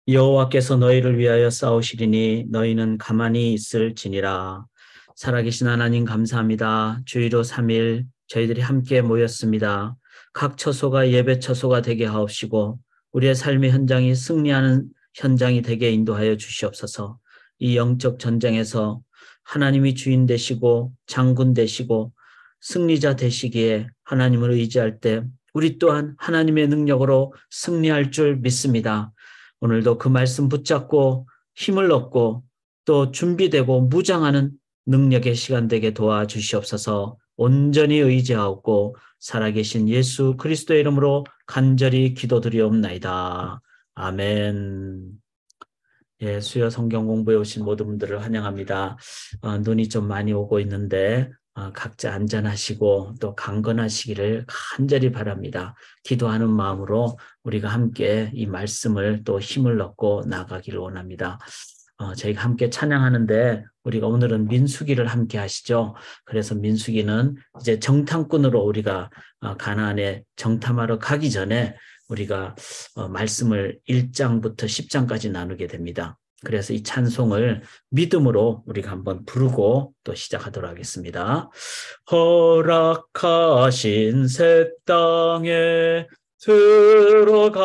여호와께서 너희를 위하여 싸우시리니 너희는 가만히 있을지니라. 살아계신 하나님 감사합니다. 주의로 3일 저희들이 함께 모였습니다. 각 처소가 예배 처소가 되게 하옵시고 우리의 삶의 현장이 승리하는 현장이 되게 인도하여 주시옵소서. 이 영적 전쟁에서 하나님이 주인 되시고 장군 되시고 승리자 되시기에 하나님을 의지할 때 우리 또한 하나님의 능력으로 승리할 줄 믿습니다. 오늘도 그 말씀 붙잡고 힘을 얻고 또 준비되고 무장하는 능력의 시간 되게 도와주시옵소서. 온전히 의지하옵고 살아계신 예수 그리스도의 이름으로 간절히 기도드리옵나이다. 아멘. 예, 수요 성경 공부에 오신 모든 분들을 환영합니다. 눈이 좀 많이 오고 있는데 각자 안전하시고 또 강건하시기를 간절히 바랍니다. 기도하는 마음으로 우리가 함께 이 말씀을 또 힘을 얻고 나가기를 원합니다. 저희가 함께 찬양하는데 우리가 오늘은 민수기를 함께 하시죠. 그래서 민수기는 이제 정탐꾼으로 우리가 가나안에 정탐하러 가기 전에 우리가 말씀을 1장부터 10장까지 나누게 됩니다. 그래서 이 찬송을 믿음으로 우리가 한번 부르고 또 시작하도록 하겠습니다. 허락하신 새 땅에 들어가려면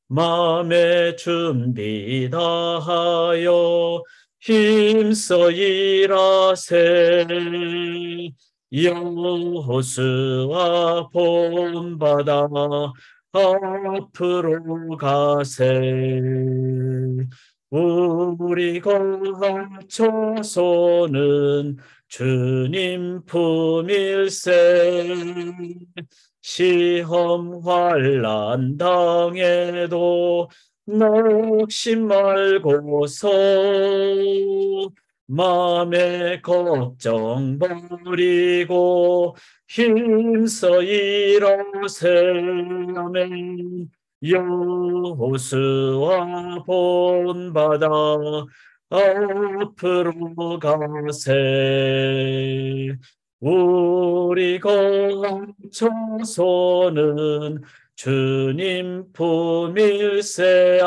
마음의 준비 다하여 힘써 일하세. 여호수아 본받아 앞으로 가세. 우리 거할 처소는 주님 품일세. 시험 환난 당해도 낙심 말고서 마음의 걱정 버리고 힘써 일하세. 아멘. 여호수아 본받아 앞으로 가세. 우리 거한 처소는 주님 품일세.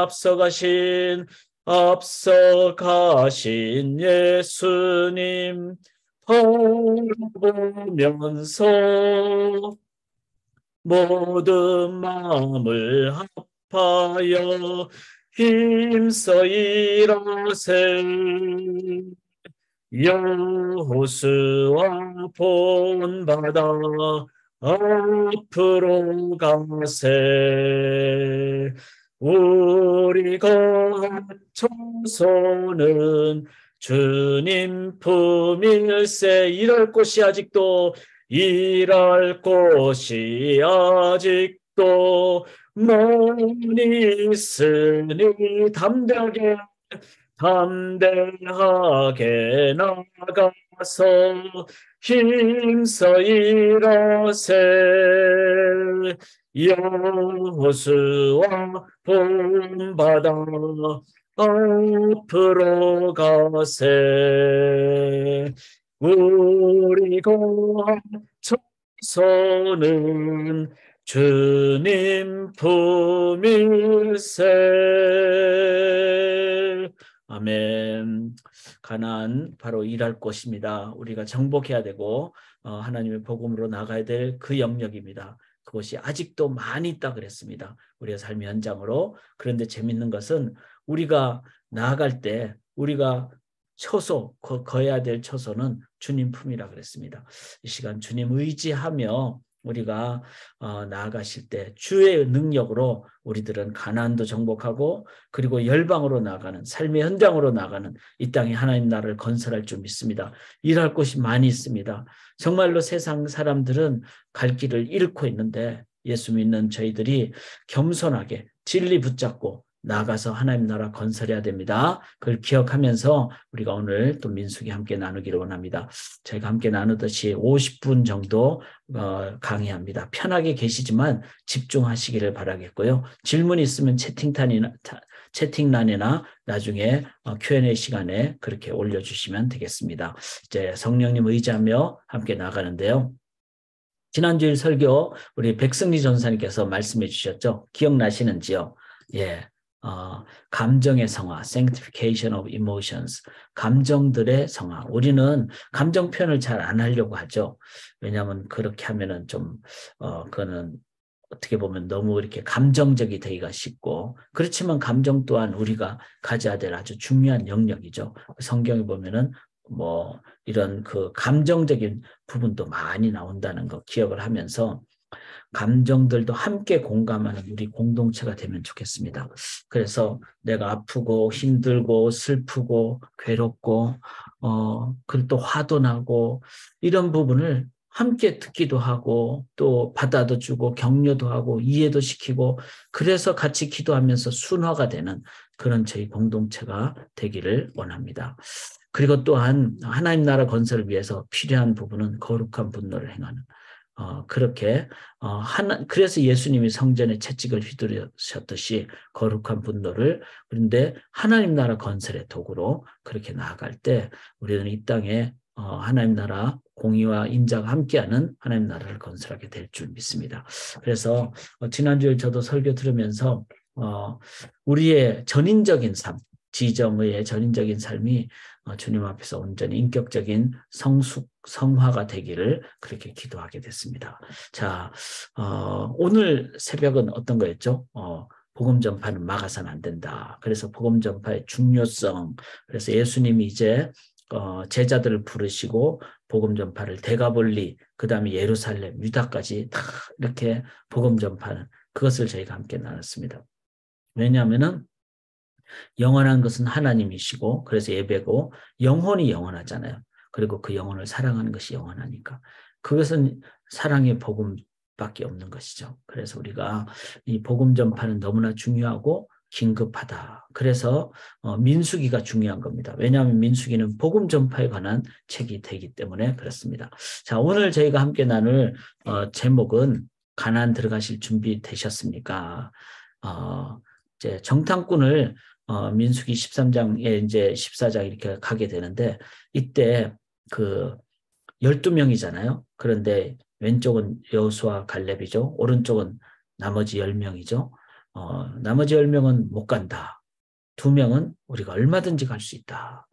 앞서가신 예수님 바라보면서 모든 마음을 합하여 힘써 일하세. 여호수아 본받아 앞으로 가세. 우리 거처소는 주님 품일세. 일할 곳이 아직도 많이 있으니 담대하게 나가서 힘써 일하세. 여호수아 본받아 앞으로 가세. 우리 거처소는 주님 품일세. 아멘. 가나안 바로 일할 곳입니다. 우리가 정복해야 되고 하나님의 복음으로 나가야 될 그 영역입니다. 그것이 아직도 많이 있다 그랬습니다. 우리의 삶의 현장으로. 그런데 재밌는 것은 우리가 나아갈 때 우리가 거해야 될 처소는 주님 품이라 그랬습니다. 이 시간 주님 의지하며 우리가 나아가실 때 주의 능력으로 우리들은 가나안도 정복하고 그리고 열방으로 나가는 삶의 현장으로 나가는 이 땅에 하나님 나라를 건설할 줄 믿습니다. 일할 곳이 많이 있습니다. 정말로 세상 사람들은 갈 길을 잃고 있는데 예수 믿는 저희들이 겸손하게 진리 붙잡고 나가서 하나님 나라 건설해야 됩니다. 그걸 기억하면서 우리가 오늘 또 민수기 함께 나누기를 원합니다. 저희가 함께 나누듯이 50분 정도 강의합니다. 편하게 계시지만 집중하시기를 바라겠고요. 질문 있으면 채팅란이나 나중에 Q&A 시간에 그렇게 올려주시면 되겠습니다. 이제 성령님 의지하며 함께 나가는데요. 지난주일 설교 우리 백승리 전사님께서 말씀해 주셨죠. 기억나시는지요? 예, 감정의 성화, sanctification of emotions, 감정들의 성화. 우리는 감정 표현을 잘 안 하려고 하죠. 왜냐하면 그렇게 하면은 좀 그거는 어떻게 보면 너무 이렇게 감정적이 되기가 쉽고, 그렇지만 감정 또한 우리가 가져야 될 아주 중요한 영역이죠. 성경에 보면은 뭐 이런 그 감정적인 부분도 많이 나온다는 거 기억을 하면서 감정들도 함께 공감하는 우리 공동체가 되면 좋겠습니다. 그래서 내가 아프고 힘들고 슬프고 괴롭고 그리고 또 화도 나고 이런 부분을 함께 듣기도 하고 또 받아도 주고 격려도 하고 이해도 시키고 그래서 같이 기도하면서 순화가 되는 그런 저희 공동체가 되기를 원합니다. 그리고 또한 하나님 나라 건설을 위해서 필요한 부분은 거룩한 분노를 행하는 그렇게 그래서 예수님이 성전에 채찍을 휘두르셨듯이 거룩한 분노를 그런데 하나님 나라 건설의 도구로 그렇게 나아갈 때 우리는 이 땅에 하나님 나라 공의와 인자가 함께하는 하나님 나라를 건설하게 될 줄 믿습니다. 그래서 지난주에 저도 설교 들으면서 우리의 전인적인 삶, 지정의 전인적인 삶이 주님 앞에서 온전히 인격적인 성화가 되기를 그렇게 기도하게 됐습니다. 자, 오늘 새벽은 어떤 거였죠? 복음 전파는 막아서는 안 된다. 그래서 복음 전파의 중요성, 그래서 예수님이 이제 제자들을 부르시고 복음 전파를 데가볼리, 그 다음에 예루살렘, 유다까지 다 이렇게 복음 전파는 그것을 저희가 함께 나눴습니다. 왜냐하면은 영원한 것은 하나님이시고 그래서 예배고 영혼이 영원하잖아요. 그리고 그 영혼을 사랑하는 것이 영원하니까 그것은 사랑의 복음밖에 없는 것이죠. 그래서 우리가 이 복음 전파는 너무나 중요하고 긴급하다. 그래서 민수기가 중요한 겁니다. 왜냐하면 민수기는 복음 전파에 관한 책이 되기 때문에 그렇습니다. 자, 오늘 저희가 함께 나눌 제목은 가나안 들어가실 준비 되셨습니까? 이제 정탐꾼을 민수기 13장에 이제 14장 이렇게 가게 되는데 이때 그 12명이잖아요. 그런데 왼쪽은 여호수아 갈렙이죠. 오른쪽은 나머지 10명이죠. 나머지 10명은 못 간다. 2명은 우리가 얼마든지 갈 수 있다.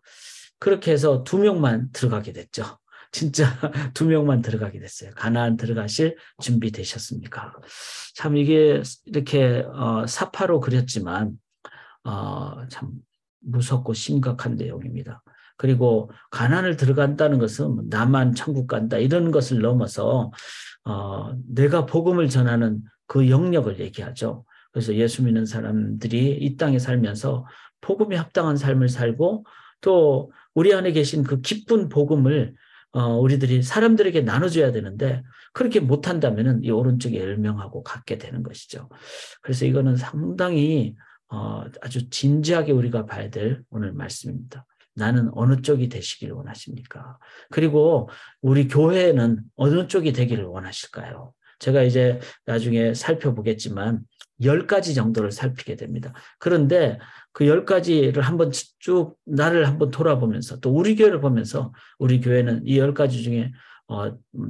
그렇게 해서 2명만 들어가게 됐죠. 진짜 2명만 들어가게 됐어요. 가나안 들어가실 준비 되셨습니까? 참 이게 이렇게 사파로 그렸지만 참 무섭고 심각한 내용입니다. 그리고 가나안을 들어간다는 것은 나만 천국 간다 이런 것을 넘어서 내가 복음을 전하는 그 영역을 얘기하죠. 그래서 예수 믿는 사람들이 이 땅에 살면서 복음에 합당한 삶을 살고 또 우리 안에 계신 그 기쁜 복음을 우리들이 사람들에게 나눠줘야 되는데 그렇게 못한다면 이 오른쪽에 10명하고 갖게 되는 것이죠. 그래서 이거는 상당히 아주 진지하게 우리가 봐야 될 오늘 말씀입니다. 나는 어느 쪽이 되시기를 원하십니까? 그리고 우리 교회는 어느 쪽이 되기를 원하실까요? 제가 이제 나중에 살펴보겠지만 10가지 정도를 살피게 됩니다. 그런데 그 10가지를 한번 쭉 나를 한번 돌아보면서 또 우리 교회를 보면서 우리 교회는 이 10가지 중에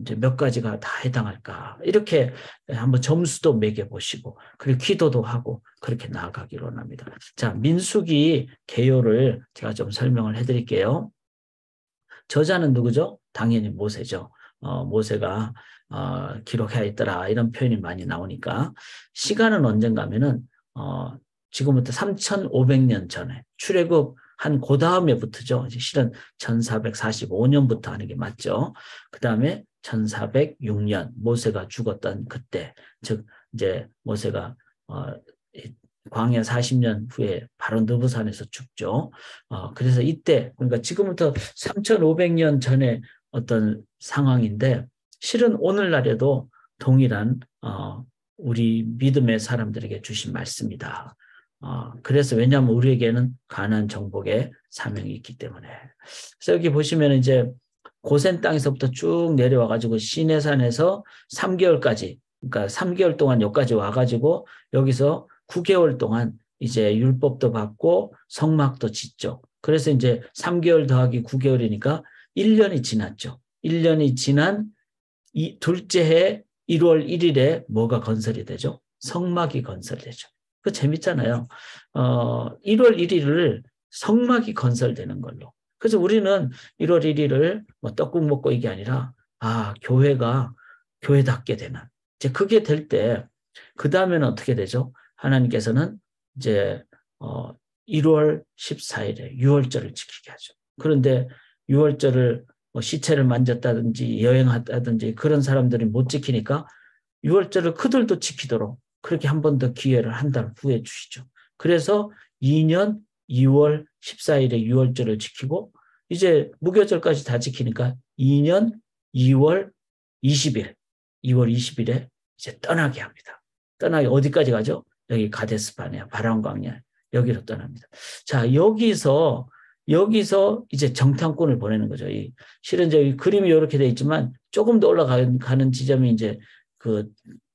이제 몇 가지가 다 해당할까 이렇게 한번 점수도 매겨보시고 그리고 기도도 하고 그렇게 나아가기로 합니다. 자, 민수기 개요를 제가 좀 설명을 해드릴게요. 저자는 누구죠? 당연히 모세죠. 모세가 기록하였더라 이런 표현이 많이 나오니까 시간은 언젠가면은 지금부터 3,500년 전에 출애굽 한 그 다음에부터죠. 실은 1445년부터 하는 게 맞죠. 그 다음에 1406년 모세가 죽었던 그때, 즉 이제 모세가 광야 40년 후에 바로 느부산에서 죽죠. 그래서 이때 그러니까 지금부터 3,500년 전에 어떤 상황인데 실은 오늘날에도 동일한 우리 믿음의 사람들에게 주신 말씀이다. 그래서 왜냐하면 우리에게는 가나안 정복의 사명이 있기 때문에. 그래서 여기 보시면 이제 고센 땅에서부터 쭉 내려와가지고 시내산에서 3개월까지, 그러니까 3개월 동안 여기까지 와가지고 여기서 9개월 동안 이제 율법도 받고 성막도 짓죠. 그래서 이제 3개월 더하기 9개월이니까 1년이 지났죠. 1년이 지난 이 둘째 해 1월 1일에 뭐가 건설이 되죠? 성막이 건설되죠. 그 재밌잖아요. 1월 1일을 성막이 건설되는 걸로. 그래서 우리는 1월 1일을 뭐 떡국 먹고 이게 아니라 교회가 교회답게 되는. 이제 그게 될 때 그 다음에는 어떻게 되죠? 하나님께서는 이제 1월 14일에 유월절을 지키게 하죠. 그런데 유월절을 시체를 만졌다든지 여행했다든지 그런 사람들이 못 지키니까 유월절을 그들도 지키도록 그렇게 한 번 더 기회를 한 달 후에 주시죠. 그래서 2년 2월 14일에 유월절을 지키고 이제 무교절까지 다 지키니까 2년 2월 20일, 2월 20일에 이제 떠나게 합니다. 떠나게 어디까지 가죠? 여기 가데스바네아, 바람광야 여기로 떠납니다. 자, 여기서 이제 정탐꾼을 보내는 거죠. 실은 이제 그림이 이렇게 돼 있지만 조금 더 올라가는 지점이 이제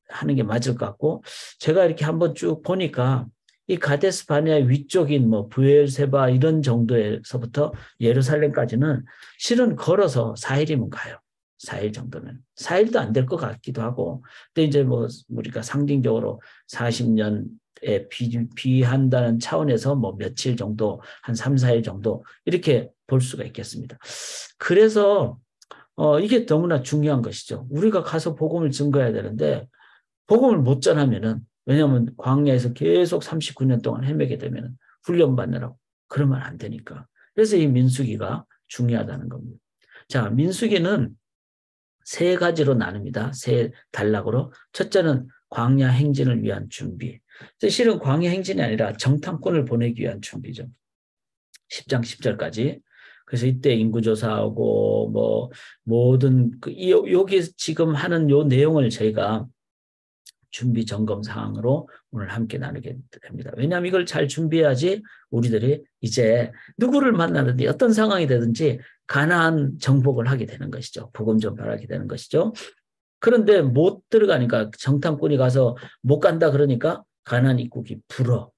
하는 게 맞을 것 같고, 제가 이렇게 한번 쭉 보니까 이 가데스 바네아 위쪽인 뭐 브엘세바 이런 정도에서부터 예루살렘까지는 실은 걸어서 4일이면 가요. 4일 정도면. 4일도 안 될 것 같기도 하고. 근데 이제 뭐 우리가 상징적으로 40년에 비한다는 차원에서 뭐 며칠 정도, 한 3, 4일 정도 이렇게 볼 수가 있겠습니다. 그래서 이게 너무나 중요한 것이죠. 우리가 가서 복음을 증거해야 되는데 복음을 못 전하면은, 왜냐하면 광야에서 계속 39년 동안 헤매게 되면은 훈련받느라고 그러면 안 되니까. 그래서 이 민수기가 중요하다는 겁니다. 자, 민수기는 세 가지로 나눕니다. 세 단락으로. 첫째는 광야 행진을 위한 준비. 실은 광야 행진이 아니라 정탐꾼을 보내기 위한 준비죠. 10장 10절까지. 그래서 이때 인구조사하고 뭐 모든 여기 지금 하는 요 내용을 저희가 준비 점검 사항으로 오늘 함께 나누게 됩니다. 왜냐하면 이걸 잘 준비해야지 우리들이 이제 누구를 만나든지 어떤 상황이 되든지 가나안 정복을 하게 되는 것이죠. 복음 전파를 하게 되는 것이죠. 그런데 못 들어가니까, 정탐꾼이 가서 못 간다 그러니까 가나안 입국이 불어.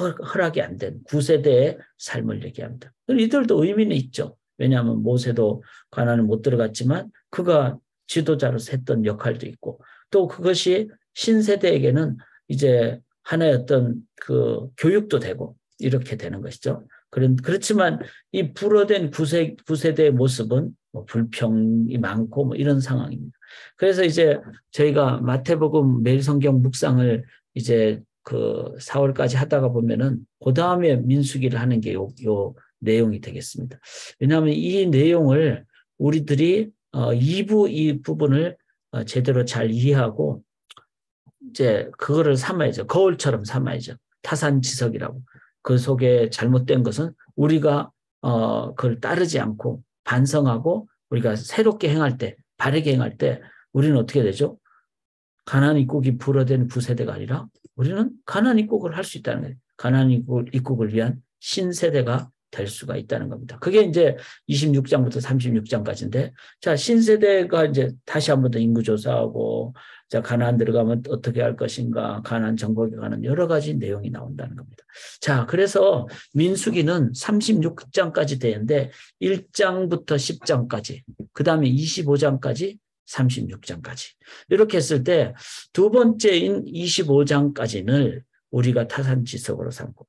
허락이 안 된 9세대의 삶을 얘기합니다. 이들도 의미는 있죠. 왜냐하면 모세도 가나안을 못 들어갔지만 그가 지도자로서 했던 역할도 있고, 또 그것이 신세대에게는 이제 하나의 어떤 교육도 되고 이렇게 되는 것이죠. 그렇지만 이 불어된 9세대의 모습은 뭐 불평이 많고 뭐 이런 상황입니다. 그래서 이제 저희가 마태복음 매일 성경 묵상을 이제 4월까지 하다가 보면은 그 다음에 민수기를 하는 게 요 내용이 되겠습니다. 왜냐하면 이 내용을 우리들이 이 부분을 제대로 잘 이해하고 이제 그거를 삼아야죠. 거울처럼 삼아야죠. 타산지석이라고. 그 속에 잘못된 것은 우리가 그걸 따르지 않고 반성하고 우리가 새롭게 행할 때, 바르게 행할 때 우리는 어떻게 되죠? 가나안 입국이 불어된 9세대가 아니라 우리는 가나안 입국을 할 수 있다는 거예요. 가나안 입국을 위한 신세대가 될 수가 있다는 겁니다. 그게 이제 26장부터 36장까지인데, 자, 신세대가 이제 다시 한 번 더 인구조사하고, 자, 가나안 들어가면 어떻게 할 것인가, 가나안 정복에 관한 여러 가지 내용이 나온다는 겁니다. 자, 그래서 민수기는 36장까지 되는데 1장부터 10장까지, 그 다음에 25장까지 36장까지. 이렇게 했을 때 두 번째인 25장까지는 우리가 타산지석으로 삼고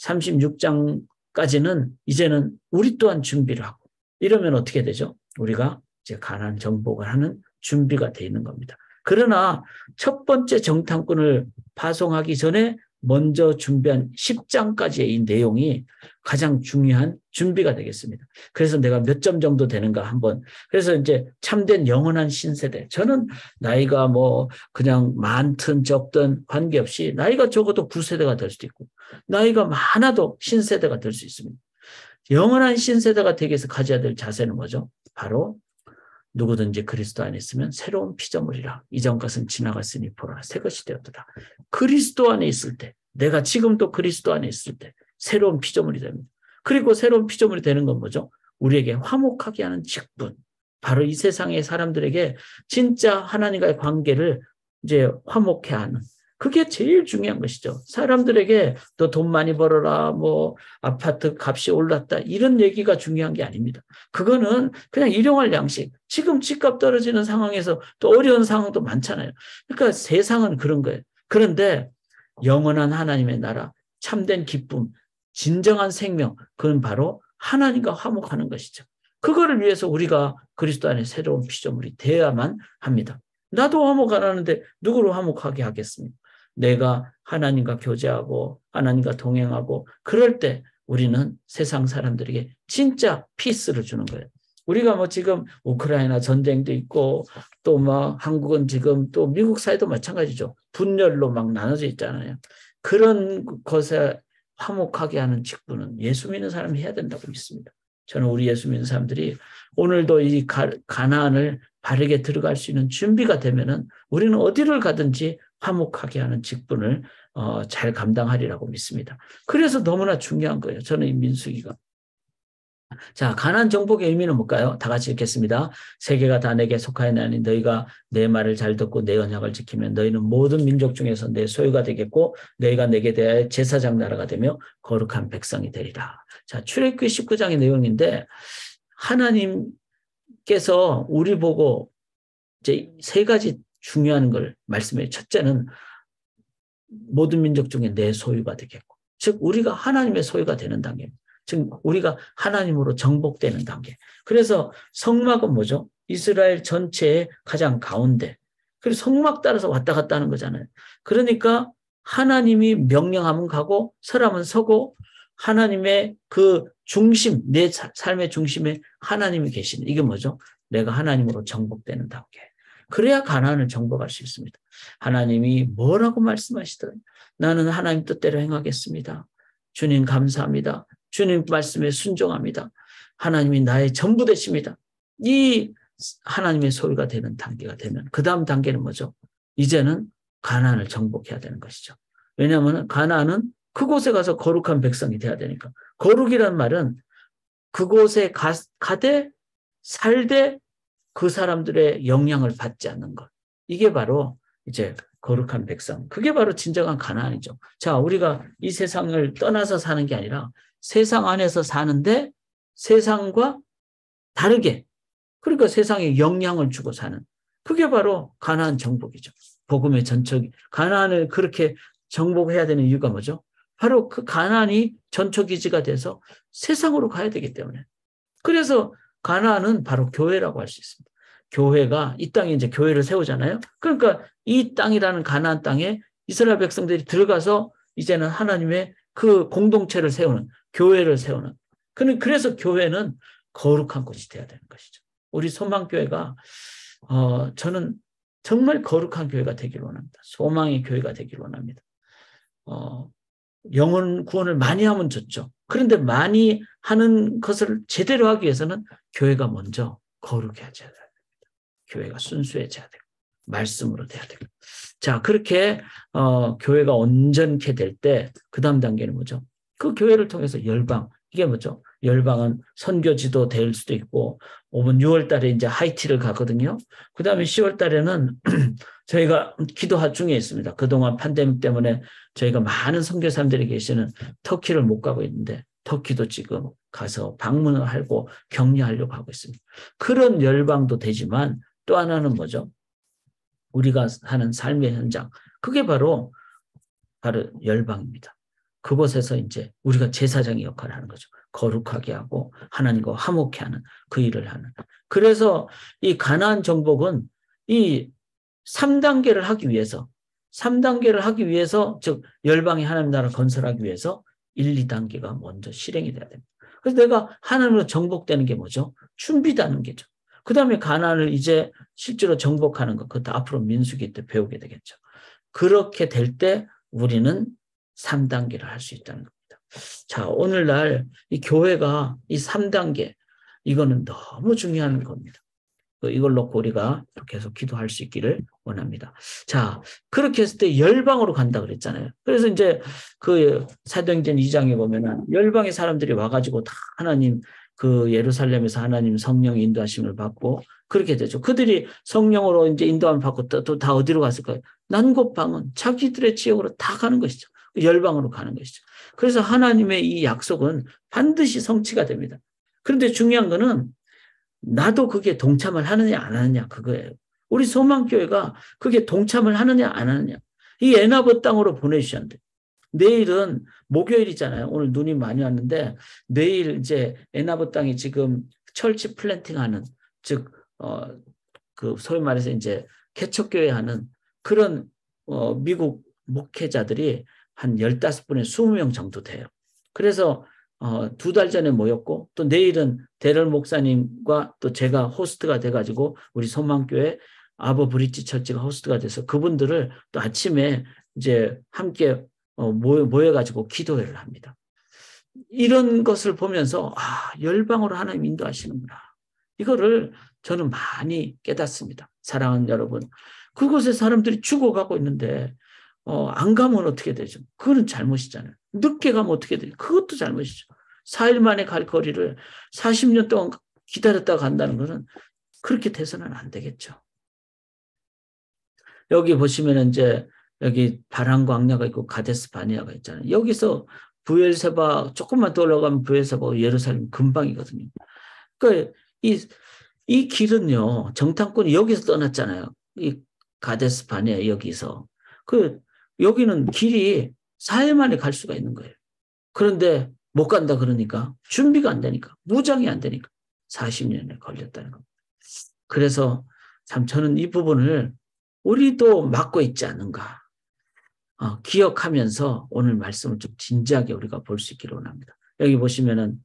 36장까지는 이제는 우리 또한 준비를 하고, 이러면 어떻게 되죠? 우리가 이제 가나안 정복을 하는 준비가 되어 있는 겁니다. 그러나 첫 번째 정탐꾼을 파송하기 전에 먼저 준비한 10장까지의 이 내용이 가장 중요한 준비가 되겠습니다. 그래서 내가 몇 점 정도 되는가 한번. 그래서 이제 참된 영원한 신세대. 저는 나이가 뭐 그냥 많든 적든 관계없이 나이가 적어도 9세대가 될 수도 있고 나이가 많아도 신세대가 될 수 있습니다. 영원한 신세대가 되기 위해서 가져야 될 자세는 뭐죠? 바로 누구든지 그리스도 안에 있으면 새로운 피조물이라. 이전 것은 지나갔으니 보라 새 것이 되었더라. 그리스도 안에 있을 때, 내가 지금도 그리스도 안에 있을 때 새로운 피조물이 됩니다. 그리고 새로운 피조물이 되는 건 뭐죠? 우리에게 화목하게 하는 직분. 바로 이 세상의 사람들에게 진짜 하나님과의 관계를 이제 화목해 하는 그게 제일 중요한 것이죠. 사람들에게 너 돈 많이 벌어라, 뭐 아파트 값이 올랐다 이런 얘기가 중요한 게 아닙니다. 그거는 그냥 일용할 양식. 지금 집값 떨어지는 상황에서 또 어려운 상황도 많잖아요. 그러니까 세상은 그런 거예요. 그런데 영원한 하나님의 나라, 참된 기쁨, 진정한 생명, 그건 바로 하나님과 화목하는 것이죠. 그거를 위해서 우리가 그리스도 안에 새로운 피조물이 되어야만 합니다. 나도 화목 안 하는데 누구를 화목하게 하겠습니까? 내가 하나님과 교제하고 하나님과 동행하고 그럴 때 우리는 세상 사람들에게 진짜 피스를 주는 거예요. 우리가 뭐 지금 우크라이나 전쟁도 있고 또 막 한국은 지금 또 미국 사회도 마찬가지죠. 분열로 막 나눠져 있잖아요. 그런 것에 화목하게 하는 직분은 예수 믿는 사람이 해야 된다고 믿습니다. 저는 우리 예수 믿는 사람들이 오늘도 이 가나안을 바르게 들어갈 수 있는 준비가 되면은 우리는 어디를 가든지 화목하게 하는 직분을 잘 감당하리라고 믿습니다. 그래서 너무나 중요한 거예요. 저는 이 민수기가. 자, 가나안 정복의 의미는 뭘까요? 다 같이 읽겠습니다. 세계가 다 내게 속하여나니 너희가 내 말을 잘 듣고 내 언약을 지키면 너희는 모든 민족 중에서 내 소유가 되겠고 너희가 내게 대하여 제사장 나라가 되며 거룩한 백성이 되리라. 자, 출애굽기 19장의 내용인데 하나님께서 우리 보고 이제 세 가지 중요한 걸 말씀해요. 첫째는 모든 민족 중에 내 소유가 되겠고, 즉 우리가 하나님의 소유가 되는 단계입니다. 즉 우리가 하나님으로 정복되는 단계. 그래서 성막은 뭐죠? 이스라엘 전체의 가장 가운데. 그리고 성막 따라서 왔다 갔다 하는 거잖아요. 그러니까 하나님이 명령하면 가고 서라면 서고 하나님의 그 중심, 내 삶의 중심에 하나님이 계시는 이게 뭐죠? 내가 하나님으로 정복되는 단계. 그래야 가나안을 정복할 수 있습니다. 하나님이 뭐라고 말씀하시든 나는 하나님 뜻대로 행하겠습니다. 주님 감사합니다. 주님 말씀에 순종합니다. 하나님이 나의 전부 되십니다. 이 하나님의 소유가 되는 단계가 되면 그 다음 단계는 뭐죠? 이제는 가나안을 정복해야 되는 것이죠. 왜냐하면 가나안은 그곳에 가서 거룩한 백성이 돼야 되니까. 거룩이란 말은 그곳에 가되 살되 그 사람들의 영향을 받지 않는 것. 이게 바로 이제 거룩한 백성. 그게 바로 진정한 가나안이죠. 자, 우리가 이 세상을 떠나서 사는 게 아니라 세상 안에서 사는데 세상과 다르게 그러니까 세상에 영향을 주고 사는 그게 바로 가나안 정복이죠. 복음의 전척. 가나안을 그렇게 정복해야 되는 이유가 뭐죠? 바로 그 가나안이 전초기지가 돼서 세상으로 가야 되기 때문에. 그래서 가나안은 바로 교회라고 할 수 있습니다. 교회가 이 땅에 이제 교회를 세우잖아요. 그러니까 이 땅이라는 가나안 땅에 이스라엘 백성들이 들어가서 이제는 하나님의 그 공동체를 세우는 교회를 세우는. 그래서 교회는 거룩한 곳이 되어야 되는 것이죠. 우리 소망교회가 저는 정말 거룩한 교회가 되기를 원합니다. 소망의 교회가 되기를 원합니다. 영혼 구원을 많이 하면 좋죠. 그런데 많이 하는 것을 제대로 하기 위해서는 교회가 먼저 거룩해져야 됩니다. 교회가 순수해져야 되고 말씀으로 돼야 되고. 자, 그렇게 교회가 온전케 될 때 그 다음 단계는 뭐죠? 그 교회를 통해서 열방. 이게 뭐죠? 열방은 선교지도 될 수도 있고, 오번 6월 달에 이제 하이티를 가거든요. 그 다음에 10월 달에는 저희가 기도할 중에 있습니다. 그동안 팬데믹 때문에 저희가 많은 선교사님들이 계시는 터키를 못 가고 있는데, 터키도 지금 가서 방문을 하고 격려하려고 하고 있습니다. 그런 열방도 되지만 또 하나는 뭐죠? 우리가 사는 삶의 현장. 그게 바로 열방입니다. 그곳에서 이제 우리가 제사장의 역할을 하는 거죠. 거룩하게 하고 하나님과 화목케 하는 그 일을 하는. 그래서 이 가나안 정복은 이 3단계를 하기 위해서 즉 열방의 하나님 나라 건설하기 위해서 1, 2단계가 먼저 실행이 돼야 됩니다. 그래서 내가 하나님으로 정복되는 게 뭐죠? 준비되는 게죠. 그 다음에 가나안을 이제 실제로 정복하는 것, 그것도 앞으로 민수기 때 배우게 되겠죠. 그렇게 될 때 우리는 3단계를 할 수 있다는 겁니다. 자, 오늘날 이 교회가 이 3단계, 이거는 너무 중요한 겁니다. 이걸 놓고 우리가 계속 기도할 수 있기를 원합니다. 자, 그렇게 했을 때 열방으로 간다 그랬잖아요. 그래서 이제 그 사도행전 2장에 보면은 열방의 사람들이 와가지고 다 하나님 그 예루살렘에서 하나님 성령 인도하심을 받고 그렇게 되죠. 그들이 성령으로 이제 인도함을 받고 또 다 어디로 갔을까요? 난곳방은 자기들의 지역으로 다 가는 것이죠. 열방으로 가는 것이죠. 그래서 하나님의 이 약속은 반드시 성취가 됩니다. 그런데 중요한 거는 나도 그게 동참을 하느냐 안 하느냐 그거예요. 우리 소망교회가 그게 동참을 하느냐 안 하느냐. 이 에나브 땅으로 보내주셨는데 내일은 목요일이잖아요. 오늘 눈이 많이 왔는데 내일 이제 에나브 땅이 지금 철치 플랜팅하는 즉 그 소위 말해서 이제 개척교회 하는 그런 미국 목회자들이 한 15분에 20명 정도 돼요. 그래서 2달 전에 모였고 또 내일은 데럴 목사님과 또 제가 호스트가 돼가지고 우리 소망교회 아버 브릿지 처치가 호스트가 돼서 그분들을 또 아침에 이제 함께 모여가지고 기도회를 합니다. 이런 것을 보면서 열방으로 하나님 인도하시는구나. 이거를 저는 많이 깨닫습니다. 사랑하는 여러분. 그곳에 사람들이 죽어가고 있는데 안 가면 어떻게 되죠? 그거는 잘못이잖아요. 늦게 가면 어떻게 되죠? 그것도 잘못이죠. 4일 만에 갈 거리를 40년 동안 기다렸다가 간다는 것은 그렇게 돼서는 안 되겠죠. 여기 보시면 이제 여기 바란광야가 있고 가데스 바네아가 있잖아요. 여기서 브엘세바 조금만 더 올라가면 브엘세바 예루살렘 금방이거든요. 그러니까 이 길은요 정탐꾼이 여기서 떠났잖아요. 이 가데스 바네아 여기서 여기는 길이 4일 만에 갈 수가 있는 거예요. 그런데 못 간다 그러니까 준비가 안 되니까 무장이 안 되니까 40년에 걸렸다는 겁니다. 그래서 참 저는 이 부분을 우리도 맡고 있지 않은가 기억하면서 오늘 말씀을 좀 진지하게 우리가 볼 수 있기를 원합니다. 여기 보시면은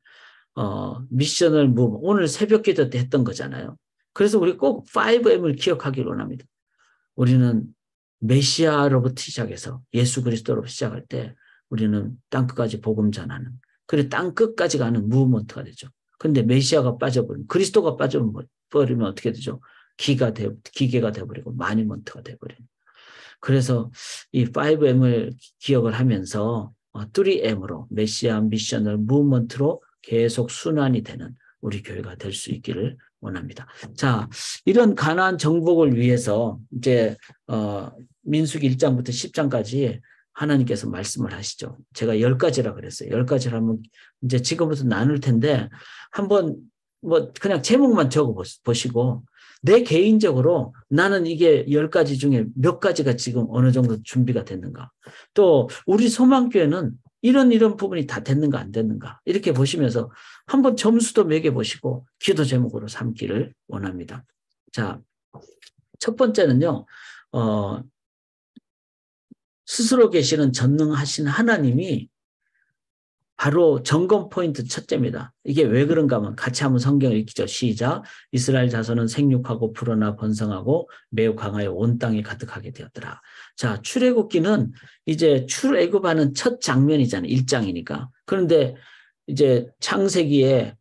미셔널 무브 오늘 새벽 기도 때 했던 거잖아요. 그래서 우리 꼭 5M을 기억하기를 원합니다. 우리는 메시아로부터 시작해서 예수 그리스도로부터 시작할 때 우리는 땅끝까지 복음 전하는 그래 땅끝까지 가는 무브먼트가 되죠. 그런데 메시아가 빠져버리면 그리스도가 빠져버리면 어떻게 되죠? 기계가 돼버리고 마니먼트가 돼버리는. 그래서 이 5M을 기억을 하면서 3M으로 메시아 미셔널 무브먼트로 계속 순환이 되는 우리 교회가 될 수 있기를 원합니다. 자, 이런 가나안 정복을 위해서 이제 민수기 1장부터 10장까지 하나님께서 말씀을 하시죠. 제가 10가지라 그랬어요. 10가지를 하면 이제 지금부터 나눌 텐데 한번 뭐 그냥 제목만 적어 보시고 내 개인적으로 나는 이게 10가지 중에 몇 가지가 지금 어느 정도 준비가 됐는가. 또 우리 소망교회는 이런 부분이 다 됐는가 안 됐는가 이렇게 보시면서 한번 점수도 매겨보시고 기도 제목으로 삼기를 원합니다. 자, 첫 번째는요. 스스로 계시는 전능하신 하나님이 바로 점검 포인트 첫째입니다. 이게 왜 그런가 하면 같이 한번 성경을 읽죠. 시작. 이스라엘 자손은 생육하고 불어나 번성하고 매우 강하여 온 땅에 가득하게 되었더라. 자, 출애굽기는 이제 출애굽하는 첫 장면이잖아요. 1장이니까. 그런데 이제 창세기에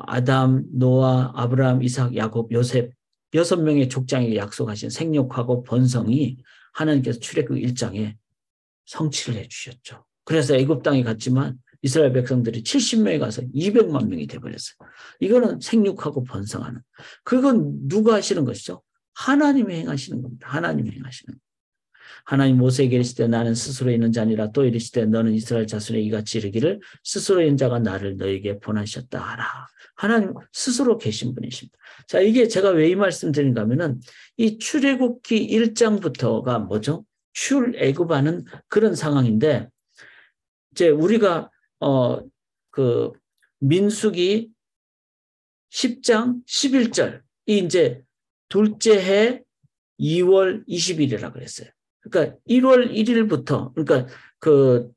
아담, 노아, 아브라함, 이삭, 야곱, 요셉 6명의 족장에게 약속하신 생육하고 번성이 하나님께서 출애굽 1장에 성취를 해주셨죠. 그래서 애굽 땅에 갔지만 이스라엘 백성들이 70명이 가서 200만 명이 돼버렸어요. 이거는 생육하고 번성하는. 그건 누가 하시는 것이죠? 하나님이 행하시는 겁니다. 하나님이 행하시는 겁니다. 하나님 모세에게 이르시되 나는 스스로 있는 자니라 또 이르시되 너는 이스라엘 자손에 이같이 이르기를 스스로 있는 자가 나를 너에게 보내셨다 하라. 하나님 스스로 계신 분이십니다. 자, 이게 제가 왜 이 말씀 드린가 하면은 이 출애굽기 1장부터가 뭐죠? 출애굽하는 그런 상황인데 이제 우리가 그 민수기 10장 11절 이 이제 둘째 해 2월 20일이라 그랬어요. 그러니까 1월 1일부터 그러니까 그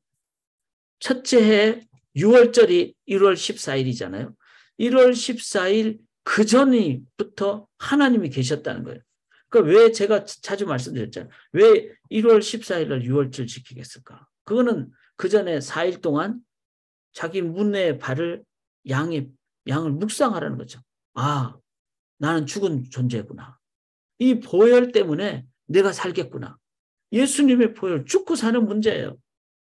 첫째 해 6월절이 1월 14일이잖아요. 1월 14일 그 전부터 하나님이 계셨다는 거예요. 그러니까 왜 제가 자주 말씀드렸잖아요. 왜 1월 14일 날 6월절 지키겠을까? 그거는 그 전에 4일 동안 자기 문에 발을 양을 묵상하라는 거죠. 아, 나는 죽은 존재구나. 이 보혈 때문에 내가 살겠구나. 예수님의 보혈, 죽고 사는 문제예요.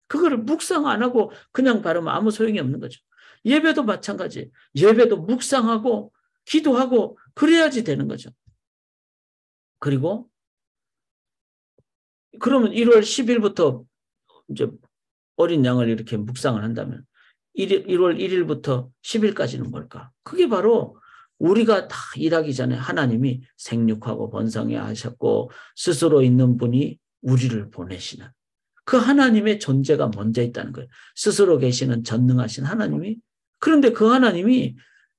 그거를 묵상 안 하고 그냥 바르면 아무 소용이 없는 거죠. 예배도 마찬가지. 예배도 묵상하고 기도하고 그래야지 되는 거죠. 그리고 그러면 1월 10일부터 이제 어린 양을 이렇게 묵상을 한다면 1월 1일부터 10일까지는 뭘까? 그게 바로 우리가 다 일하기 전에 하나님이 생육하고 번성해 하셨고 스스로 있는 분이 우리를 보내시는 그 하나님의 존재가 먼저 있다는 거예요. 스스로 계시는 전능하신 하나님이. 그런데 그 하나님이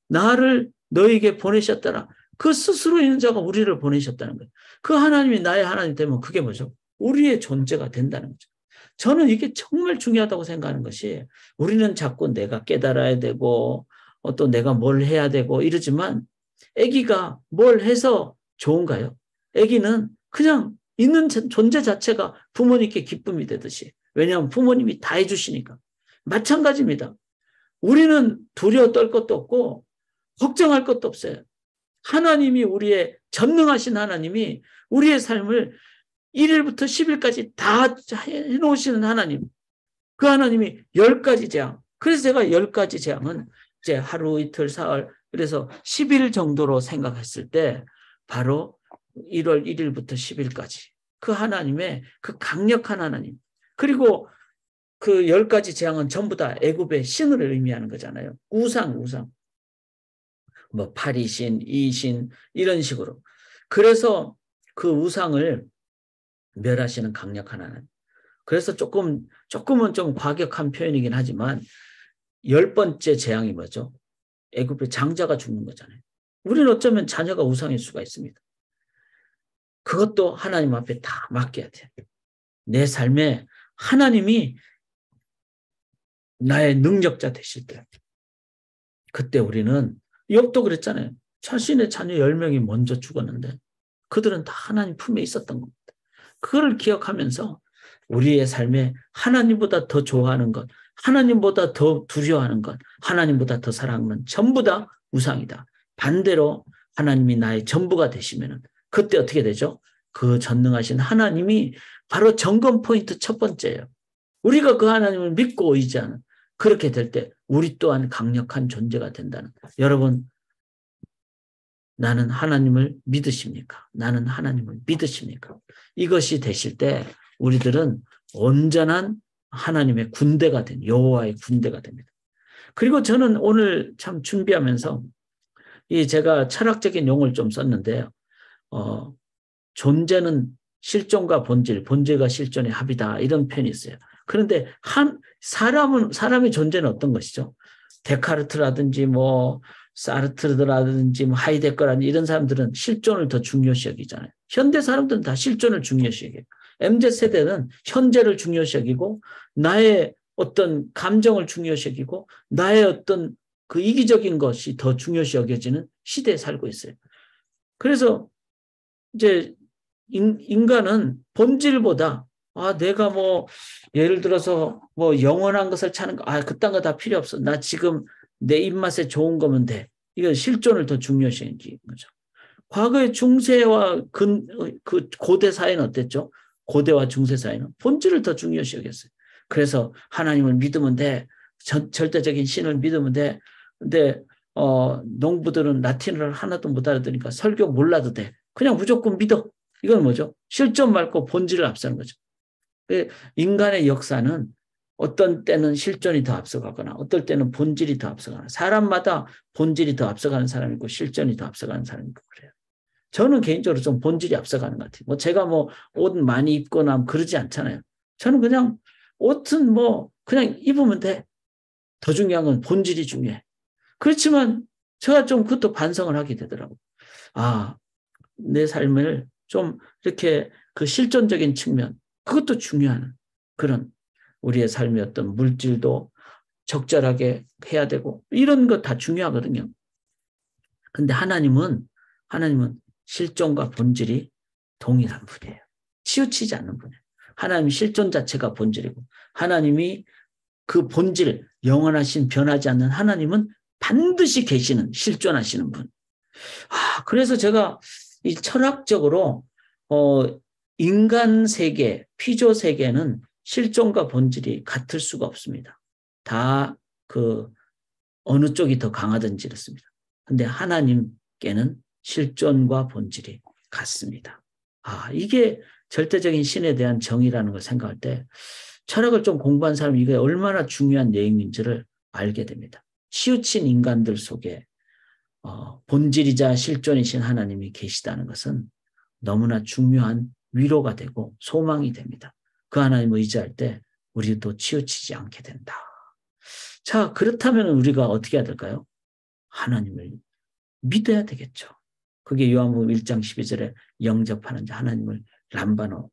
나를 너에게 보내셨더라. 그 스스로 있는 자가 우리를 보내셨다는 거예요. 그 하나님이 나의 하나님 되면 그게 뭐죠? 우리의 존재가 된다는 거죠. 저는 이게 정말 중요하다고 생각하는 것이 우리는 자꾸 내가 깨달아야 되고 또 내가 뭘 해야 되고 이러지만 아기가 뭘 해서 좋은가요? 아기는 그냥 있는 존재 자체가 부모님께 기쁨이 되듯이. 왜냐하면 부모님이 다 해주시니까. 마찬가지입니다. 우리는 두려워 떨 것도 없고 걱정할 것도 없어요. 하나님이 우리의 전능하신 하나님이 우리의 삶을 1일부터 10일까지 다 해놓으시는 하나님. 그 하나님이 10가지 재앙. 그래서 제가 10가지 재앙은 이제 하루, 이틀, 사흘, 그래서 10일 정도로 생각했을 때 바로 1월 1일부터 10일까지 그 하나님의 그 강력한 하나님. 그리고 그 10가지 재앙은 전부 다 애굽의 신을 의미하는 거잖아요. 우상. 뭐 파리신, 이신 이런 식으로. 그래서 그 우상을 멸하시는 강력한 하나님. 그래서 조금은 좀 과격한 표현이긴 하지만 10번째 재앙이 뭐죠? 애굽의 장자가 죽는 거잖아요. 우리는 어쩌면 자녀가 우상일 수가 있습니다. 그것도 하나님 앞에 다 맡겨야 돼요. 내 삶에 하나님이 나의 능력자 되실 때 그때 우리는 욥도 그랬잖아요. 자신의 자녀 10명이 먼저 죽었는데 그들은 다 하나님 품에 있었던 겁니다. 그걸 기억하면서 우리의 삶에 하나님보다 더 좋아하는 것, 하나님보다 더 두려워하는 것, 하나님보다 더 사랑하는 전부 다 우상이다. 반대로 하나님이 나의 전부가 되시면 그때 어떻게 되죠? 그 전능하신 하나님이 바로 점검 포인트 첫 번째예요. 우리가 그 하나님을 믿고 의지하는 그렇게 될 때 우리 또한 강력한 존재가 된다는. 여러분, 나는 하나님을 믿으십니까? 나는 하나님을 믿으십니까? 이것이 되실 때 우리들은 온전한 하나님의 군대가 된 여호와의 군대가 됩니다. 그리고 저는 오늘 참 준비하면서 제가 철학적인 용어를 좀 썼는데요. 존재는 실존과 본질, 본질과 실존의 합이다 이런 표현이 있어요. 그런데 사람의 존재는 어떤 것이죠? 데카르트라든지 뭐 사르트르라든지 뭐 하이데거라든지 이런 사람들은 실존을 더 중요시 여기잖아요. 현대 사람들은 다 실존을 중요시 여겨요. MZ세대는 현재를 중요시 여기고 나의 어떤 감정을 중요시 여기고 나의 어떤 그 이기적인 것이 더 중요시 여겨지는 시대에 살고 있어요. 그래서 이제 인간은 본질보다 내가 뭐 예를 들어서 뭐 영원한 것을 찾는 거 그딴 거 다 필요 없어. 나 지금 내 입맛에 좋은 거면 돼. 이건 실존을 더 중요시 여기는 거죠. 과거의 중세와 그 고대 사회는 어땠죠? 고대와 중세 사회는 본질을 더 중요시 여겼어요. 그래서 하나님을 믿으면 돼. 절대적인 신을 믿으면 돼. 근데 농부들은 라틴어를 하나도 못 알아듣으니까 설교 몰라도 돼. 그냥 무조건 믿어. 이건 뭐죠? 실존 말고 본질을 앞서는 거죠. 인간의 역사는 어떤 때는 실존이 더 앞서가거나 어떨 때는 본질이 더 앞서가거나 사람마다 본질이 더 앞서가는 사람이 있고 실존이 더 앞서가는 사람이 있고 그래요. 저는 개인적으로 좀 본질이 앞서가는 것 같아요. 제가 옷 많이 입거나 그러지 않잖아요. 저는 그냥 옷은 그냥 입으면 돼. 더 중요한 건 본질이 중요해. 그렇지만 제가 좀 그것도 반성을 하게 되더라고요. 내 삶을 좀 이렇게 그 실존적인 측면 그것도 중요한 그런 우리의 삶의 어떤 물질도 적절하게 해야 되고 이런 거 다 중요하거든요. 근데 하나님은 실존과 본질이 동일한 분이에요. 치우치지 않는 분이에요. 하나님 실존 자체가 본질이고 하나님이 그 본질 영원하신 변하지 않는 하나님은 반드시 계시는 실존하시는 분. 그래서 제가 이 철학적으로 인간 세계, 피조 세계는 실존과 본질이 같을 수가 없습니다. 다 어느 쪽이 더 강하든지 그렇습니다. 근데 하나님께는 실존과 본질이 같습니다. 이게 절대적인 신에 대한 정의라는 걸 생각할 때 철학을 좀 공부한 사람이 이게 얼마나 중요한 내용인지를 알게 됩니다. 치우친 인간들 속에 본질이자 실존이신 하나님이 계시다는 것은 너무나 중요한 위로가 되고 소망이 됩니다. 그 하나님을 의지할 때 우리도 치우치지 않게 된다. 자, 그렇다면 우리가 어떻게 해야 될까요? 하나님을 믿어야 되겠죠. 그게 요한복음 1장 12절에 영접하는 자, 하나님을 람바노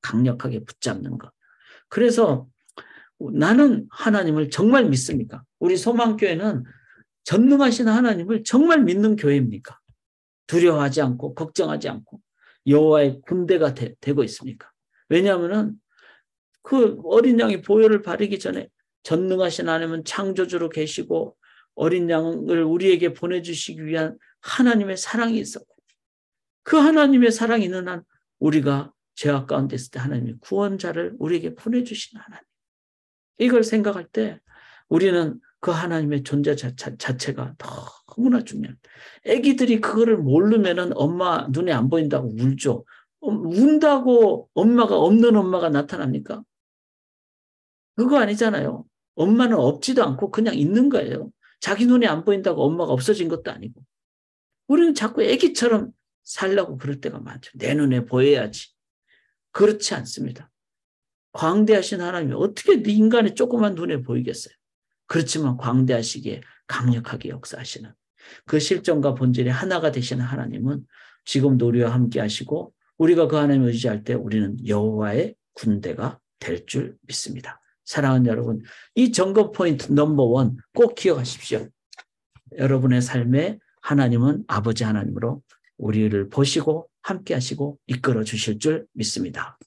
강력하게 붙잡는 것. 그래서 나는 하나님을 정말 믿습니까? 우리 소망교회는 전능하신 하나님을 정말 믿는 교회입니까? 두려워하지 않고 걱정하지 않고 여호와의 군대가 되고 있습니까? 왜냐하면은 그 어린 양이 보혈을 바르기 전에 전능하신 하나님은 창조주로 계시고 어린 양을 우리에게 보내주시기 위한 하나님의 사랑이 있었고 그 하나님의 사랑이 있는 한 우리가 죄악 가운데 있을 때 하나님이 구원자를 우리에게 보내주신 하나님. 이걸 생각할 때 우리는 그 하나님의 존재 자체가 너무나 중요합니다. 애기들이 그거를 모르면은 엄마 눈에 안 보인다고 울죠. 운다고 엄마가 없는 엄마가 나타납니까? 그거 아니잖아요. 엄마는 없지도 않고 그냥 있는 거예요. 자기 눈에 안 보인다고 엄마가 없어진 것도 아니고. 우리는 자꾸 애기처럼 살려고 그럴 때가 많죠. 내 눈에 보여야지. 그렇지 않습니다. 광대하신 하나님이 어떻게 네 인간의 조그만 눈에 보이겠어요? 그렇지만 광대하시기에 강력하게 역사하시는 그 실존과 본질이 하나가 되시는 하나님은 지금도 우리와 함께 하시고 우리가 그 하나님을 의지할 때 우리는 여호와의 군대가 될 줄 믿습니다. 사랑하는 여러분, 이 점검 포인트 넘버 1 꼭 기억하십시오. 여러분의 삶에 하나님은 아버지 하나님으로 우리를 보시고 함께 하시고 이끌어 주실 줄 믿습니다.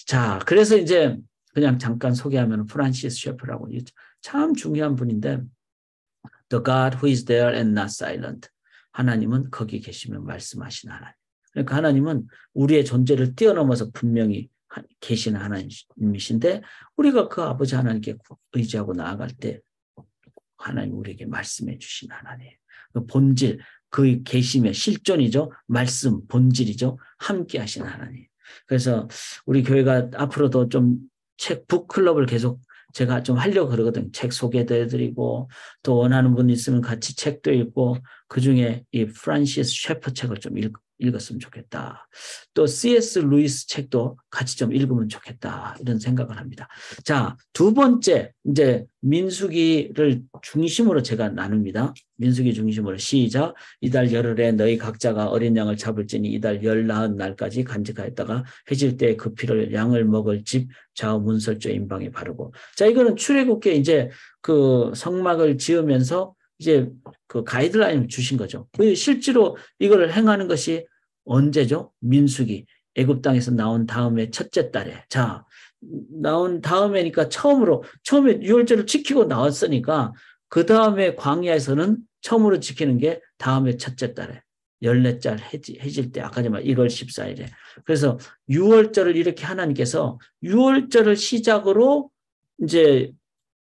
자, 그래서 이제 그냥 잠깐 소개하면 프란시스 셰프라고 참 중요한 분인데 The God who is there and not silent. 하나님은 거기 계시면 말씀하시는 하나님. 그러니까 하나님은 우리의 존재를 뛰어넘어서 분명히 계시는 하나님이신데 우리가 그 아버지 하나님께 의지하고 나아갈 때 하나님 우리에게 말씀해 주신 하나님. 그 본질, 그 계심의 실존이죠. 말씀, 본질이죠. 함께 하신 하나님. 그래서 우리 교회가 앞으로도 좀 책 북클럽을 계속 제가 좀 하려고 그러거든요. 책 소개도 해드리고 또 원하는 분 있으면 같이 책도 읽고 그중에 이 프란시스 셰퍼 책을 좀 읽었으면 좋겠다. 또 C.S. 루이스 책도 같이 좀 읽으면 좋겠다. 이런 생각을 합니다. 자, 두 번째 이제 민수기를 중심으로 제가 나눕니다. 민수기 중심으로 시작. 이달 열흘에 너희 각자가 어린 양을 잡을지니 이달 열 나흔 날까지 간직하였다가 해질 때 그 피를 양을 먹을 집 좌우 문설주 임방에 바르고. 자, 이거는 출애굽기에 이제 그 성막을 지으면서 이제 그 가이드라인을 주신 거죠. 실제로 이걸 행하는 것이 언제죠? 민수기. 애굽 땅에서 나온 다음에 첫째 달에. 자, 나온 다음에니까 처음에 유월절을 지키고 나왔으니까 그 다음에 광야에서는 처음으로 지키는 게 다음에 첫째 달에. 14짤 해질 때 아까 전에 1월 14일에. 그래서 6월절을 이렇게 하나님께서 6월절을 시작으로 이제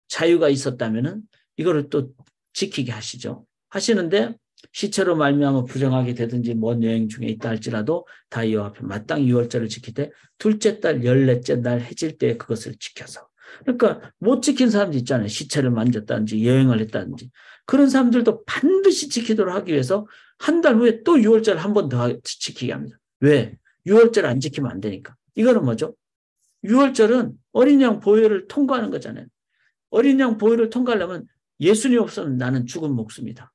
자유가 있었다면은 이거를 또 지키게 하시죠. 하시는데 시체로 말미암아 부정하게 되든지 먼 여행 중에 있다 할지라도 다 여호와 앞에 마땅히 6월절을 지킬 때 둘째 달 14째 날 해질 때 그것을 지켜서. 그러니까 못 지킨 사람들 있잖아요. 시체를 만졌다든지 여행을 했다든지. 그런 사람들도 반드시 지키도록 하기 위해서 한 달 후에 또 6월절 한 번 더 지키게 합니다. 왜? 6월절 안 지키면 안 되니까. 이거는 뭐죠? 6월절은 어린 양 보혈을 통과하는 거잖아요. 어린 양 보혈을 통과하려면 예수님 없으면 나는 죽은 목숨이다.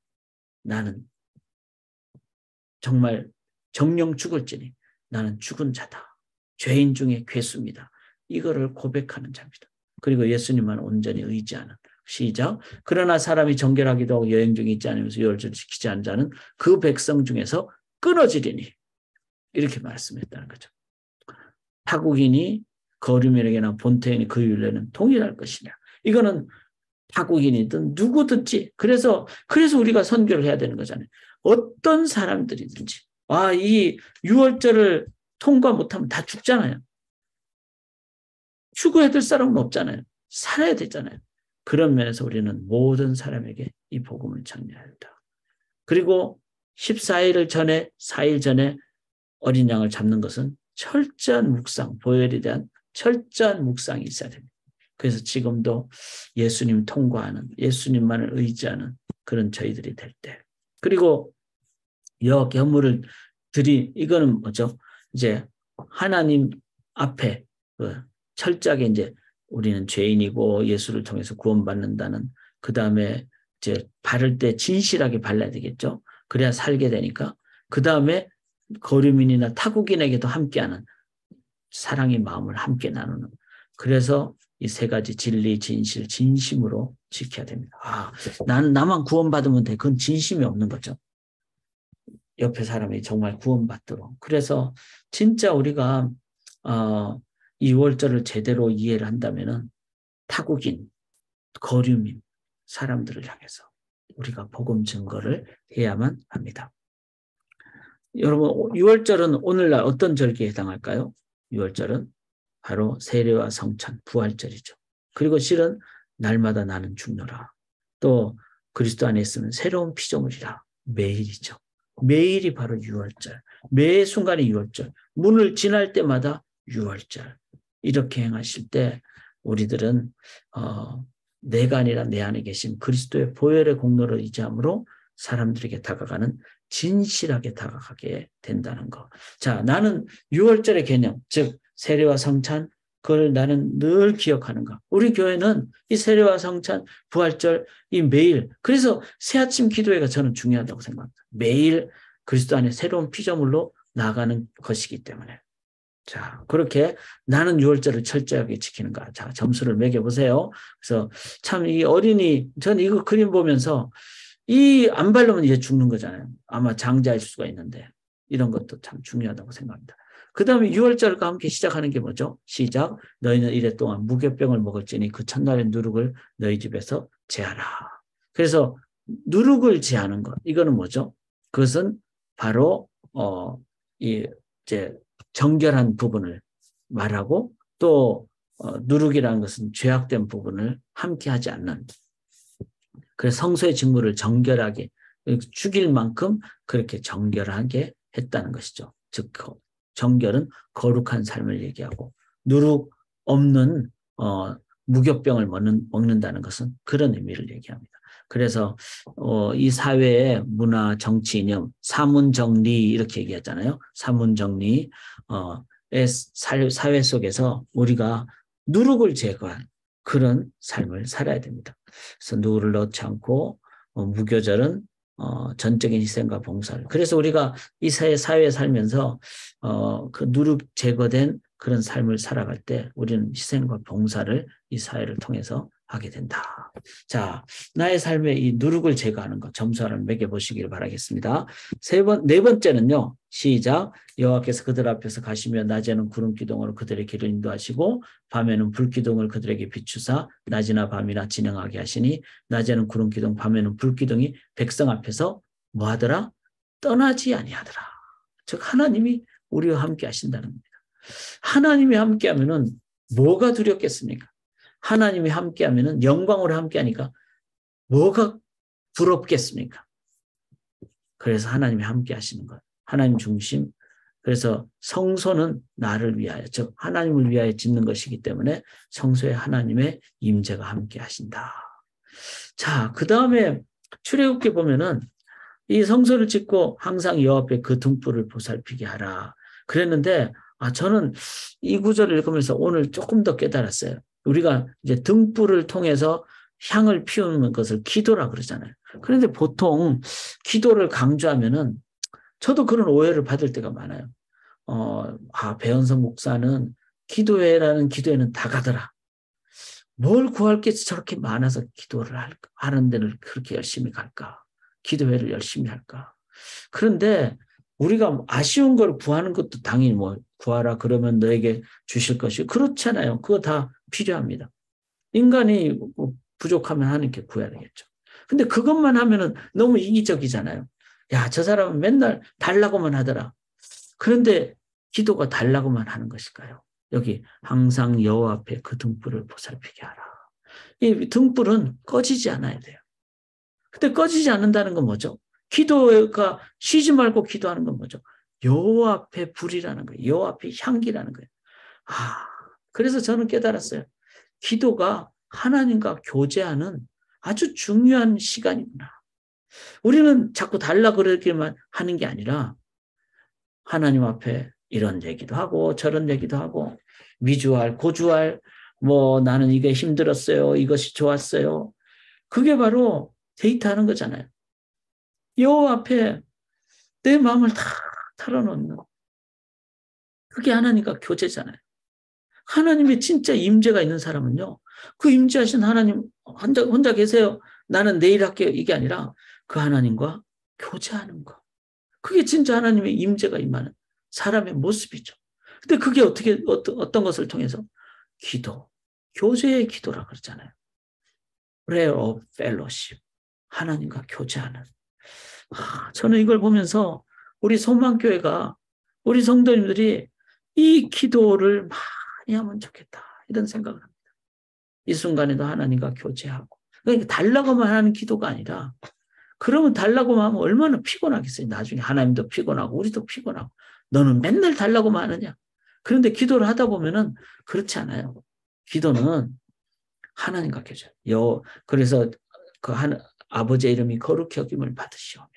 나는 정말 정령 죽을지니 나는 죽은 자다. 죄인 중에 괴수입니다. 이거를 고백하는 자입니다. 그리고 예수님만 온전히 의지하는. 시작. 그러나 사람이 정결하기도 하고 여행 중에 있지 않으면서 유월절을 지키지 않은 자는 그 백성 중에서 끊어지리니. 이렇게 말씀했다는 거죠. 타국인이 거류민에게나 본토인이 그 율례는 동일할 것이냐. 이거는 타국인이든 누구든지 그래서 우리가 선교를 해야 되는 거잖아요. 어떤 사람들이든지 이 유월절을 통과 못하면 다 죽잖아요. 추구해야 될 사람은 없잖아요. 살아야 되잖아요. 그런 면에서 우리는 모든 사람에게 이 복음을 전해야 한다. 그리고 14일 전에 4일 전에 어린 양을 잡는 것은 철저한 묵상, 보혈에 대한 철저한 묵상이 있어야 됩니다. 그래서 지금도 예수님 통과하는, 예수님만을 의지하는 그런 저희들이 될 때. 그리고 여물을 이거는 뭐죠? 이제 하나님 앞에 철저하게 이제 우리는 죄인이고 예수를 통해서 구원받는다는, 그 다음에 이제 바를 때 진실하게 발라야 되겠죠. 그래야 살게 되니까. 그 다음에 거류민이나 타국인에게도 함께하는 사랑의 마음을 함께 나누는. 그래서 이 세 가지 진리, 진실, 진심으로 지켜야 됩니다. 나만 구원받으면 돼. 그건 진심이 없는 거죠. 옆에 사람이 정말 구원받도록. 그래서 진짜 우리가 이 6월절을 제대로 이해를 한다면은 타국인, 거류민 사람들을 향해서 우리가 복음 증거를 해야만 합니다. 여러분, 6월절은 오늘날 어떤 절기에 해당할까요? 6월절은 바로 세례와 성찬, 부활절이죠. 그리고 실은 날마다 나는 죽노라. 또 그리스도 안에 있으면 새로운 피조물이라. 매일이죠. 매일이 바로 6월절. 매 순간이 6월절. 문을 지날 때마다 6월절. 이렇게 행하실 때 우리들은 내가 아니라 내 안에 계신 그리스도의 보혈의 공로를 의지함으로 사람들에게 다가가는, 진실하게 다가가게 된다는 거. 자, 나는 6월절의 개념, 즉 세례와 성찬, 그걸 나는 늘 기억하는가. 우리 교회는 이 세례와 성찬, 부활절, 이 매일, 그래서 새아침 기도회가 저는 중요하다고 생각합니다. 매일 그리스도 안에 새로운 피조물로 나아가는 것이기 때문에. 자, 그렇게 나는 6월절을 철저하게 지키는가. 자, 점수를 매겨보세요. 그래서 참 이 어린이, 저는 이거 그림 보면서 안 바르면 이제 죽는 거잖아요. 아마 장자일 수가 있는데 이런 것도 참 중요하다고 생각합니다. 그 다음에 6월절과 함께 시작하는 게 뭐죠? 시작. 너희는 이래 동안 무교병을 먹을지니 그 첫날의 누룩을 너희 집에서 제하라. 그래서 누룩을 제하는 것. 이거는 뭐죠? 그것은 바로 이제 정결한 부분을 말하고, 또 누룩이라는 것은 죄악된 부분을 함께 하지 않는. 그래서 성소의 직무를 정결하게 죽일 만큼 그렇게 정결하게 했다는 것이죠. 즉 정결은 거룩한 삶을 얘기하고, 누룩 없는 무교병을 먹는다는 것은 그런 의미를 얘기합니다. 그래서 이 사회의 문화, 정치, 이념, 사문정리 이렇게 얘기하잖아요. 사문정리 사회 속에서 우리가 누룩을 제거한 그런 삶을 살아야 됩니다. 그래서 누구를 넣지 않고 무교절은 전적인 희생과 봉사를. 그래서 우리가 이 사회에 살면서 그 누룩 제거된 그런 삶을 살아갈 때 우리는 희생과 봉사를 이 사회를 통해서 하게 된다. 자, 나의 삶에 이 누룩을 제거하는 것 점수 하나를 매겨보시길 바라겠습니다. 네 번째는요. 시작. 여호와께서 그들 앞에서 가시며 낮에는 구름 기둥으로 그들의 길을 인도하시고 밤에는 불 기둥을 그들에게 비추사 낮이나 밤이나 진행하게 하시니 낮에는 구름 기둥 밤에는 불 기둥이 백성 앞에서 뭐 하더라? 떠나지 아니하더라. 즉 하나님이 우리와 함께 하신다는 겁니다. 하나님이 함께 하면은 뭐가 두렵겠습니까? 하나님이 함께 하면은 영광으로 함께 하니까 뭐가 부럽겠습니까? 그래서 하나님이 함께 하시는 것. 하나님 중심. 그래서 성소는 나를 위하여, 즉 하나님을 위하여 짓는 것이기 때문에 성소에 하나님의 임재가 함께 하신다. 자, 그 다음에 출애굽기 보면은 이 성소를 짓고 항상 여호와 앞에 그 등불을 보살피게 하라. 그랬는데 저는 이 구절을 읽으면서 오늘 조금 더 깨달았어요. 우리가 이제 등불을 통해서 향을 피우는 것을 기도라 그러잖아요. 그런데 보통 기도를 강조하면은 저도 그런 오해를 받을 때가 많아요. 배현석 목사는 기도회라는 기도회는 다 가더라. 뭘 구할 게 저렇게 많아서 기도를 하는 데를 그렇게 열심히 갈까? 기도회를 열심히 할까? 그런데 우리가 아쉬운 걸 구하는 것도 당연히 뭐 구하라 그러면 너에게 주실 것이 그렇잖아요. 그거 다 필요합니다. 인간이 뭐 부족하면 하는 게 구해야 되겠죠. 근데 그것만 하면은 너무 이기적이잖아요. 야, 저 사람은 맨날 달라고만 하더라. 그런데 기도가 달라고만 하는 것일까요? 여기 항상 여호와 앞에 그 등불을 보살피게 하라. 이 등불은 꺼지지 않아야 돼요. 근데 꺼지지 않는다는 건 뭐죠? 기도가 쉬지 말고 기도하는 건 뭐죠? 여호와 앞에 불이라는 거예요. 여호와 앞에 향기라는 거예요. 그래서 저는 깨달았어요. 기도가 하나님과 교제하는 아주 중요한 시간이구나. 우리는 자꾸 달라 그러기만 하는 게 아니라 하나님 앞에 이런 얘기도 하고 저런 얘기도 하고 미주알, 고주알, 나는 이게 힘들었어요. 이것이 좋았어요. 그게 바로 데이트하는 거잖아요. 여호와 앞에 내 마음을 다 털어놓는 그게 하나님과 교제잖아요. 하나님의 진짜 임재가 있는 사람은요. 그 임재하신 하나님 혼자 계세요. 나는 내일 할게요. 이게 아니라 그 하나님과 교제하는 거. 그게 진짜 하나님의 임재가 임하는 사람의 모습이죠. 근데 그게 어떤 것을 통해서? 기도, 교제의 기도라 그러잖아요. prayer of fellowship. 하나님과 교제하는. 저는 이걸 보면서 우리 소망교회가 우리 성도님들이 이 기도를 많이 하면 좋겠다. 이런 생각을 합니다. 이 순간에도 하나님과 교제하고. 그러니까 달라고만 하는 기도가 아니라 그러면 달라고만 하면 얼마나 피곤하겠어요. 나중에 하나님도 피곤하고 우리도 피곤하고. 너는 맨날 달라고만 하느냐. 그런데 기도를 하다 보면은 그렇지 않아요. 기도는 하나님과 교제. 그래서 아버지의 이름이 거룩히 여김을 받으시오며.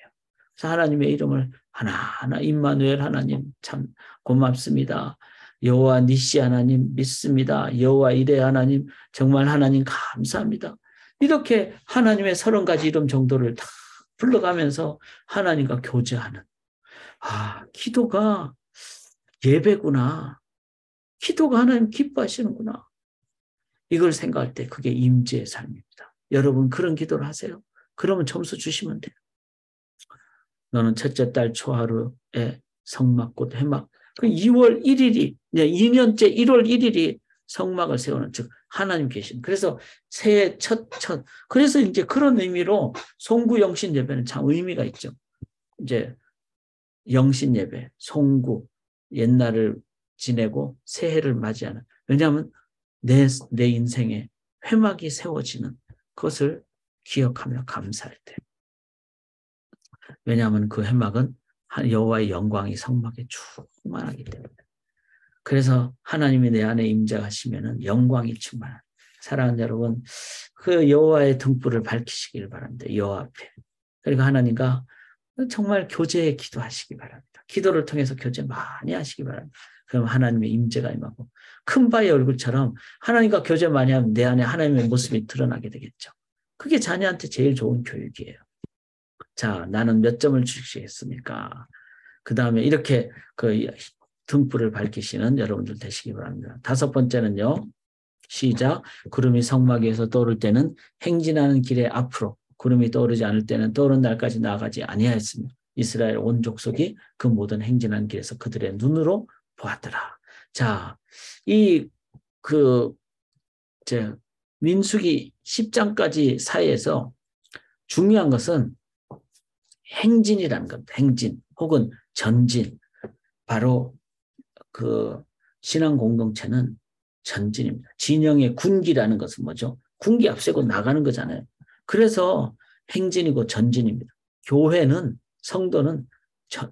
그래서 하나님의 이름을 하나하나 임마누엘 하나님 참 고맙습니다. 여호와 니시 하나님 믿습니다. 여호와 이레 하나님 정말 하나님 감사합니다. 이렇게 하나님의 30가지 이름 정도를 다 불러가면서 하나님과 교제하는. 기도가 예배구나. 기도가 하나님 기뻐하시는구나. 이걸 생각할 때 그게 임재의 삶입니다. 여러분 그런 기도를 하세요. 그러면 점수 주시면 돼요. 너는 첫째 달 초하루에 성막꽃 회막. 그 2월 1일이 2년째 1월 1일이 성막을 세우는 즉 하나님 계신. 그래서 새해 첫 그래서 이제 그런 의미로 송구 영신 예배는 참 의미가 있죠. 이제 영신 예배, 송구 옛날을 지내고 새해를 맞이하는. 왜냐하면 내 인생에 회막이 세워지는 것을 기억하며 감사할 때. 왜냐하면 그 회막은 여호와의 영광이 성막에 충만하기 때문에. 그래서 하나님이 내 안에 임재하시면은 영광이 충만한. 사랑하는 여러분, 그 여호와의 등불을 밝히시길 바랍니다. 여호와 앞에. 그리고 하나님과 정말 교제에 기도하시기 바랍니다. 기도를 통해서 교제 많이 하시기 바랍니다. 그럼 하나님의 임재가 임하고 큰 바의 얼굴처럼 하나님과 교제 많이 하면 내 안에 하나님의 모습이 드러나게 되겠죠. 그게 자녀한테 제일 좋은 교육이에요. 자, 나는 몇 점을 주시겠습니까? 그 다음에 이렇게 그 등불을 밝히시는 여러분들 되시기 바랍니다. 5번째는요. 시작. 구름이 성막 위에서 떠오를 때는 행진하는 길의 앞으로, 구름이 떠오르지 않을 때는 떠오른 날까지 나아가지 아니하였으며 이스라엘 온 족속이 그 모든 행진하는 길에서 그들의 눈으로 보았더라. 자, 민수기 10장까지 사이에서 중요한 것은 행진이라는 겁니다. 행진 혹은 전진. 바로 그 신앙 공동체는 전진입니다. 진영의 군기라는 것은 뭐죠? 군기 앞세고 나가는 거잖아요. 그래서 행진이고 전진입니다. 교회는 성도는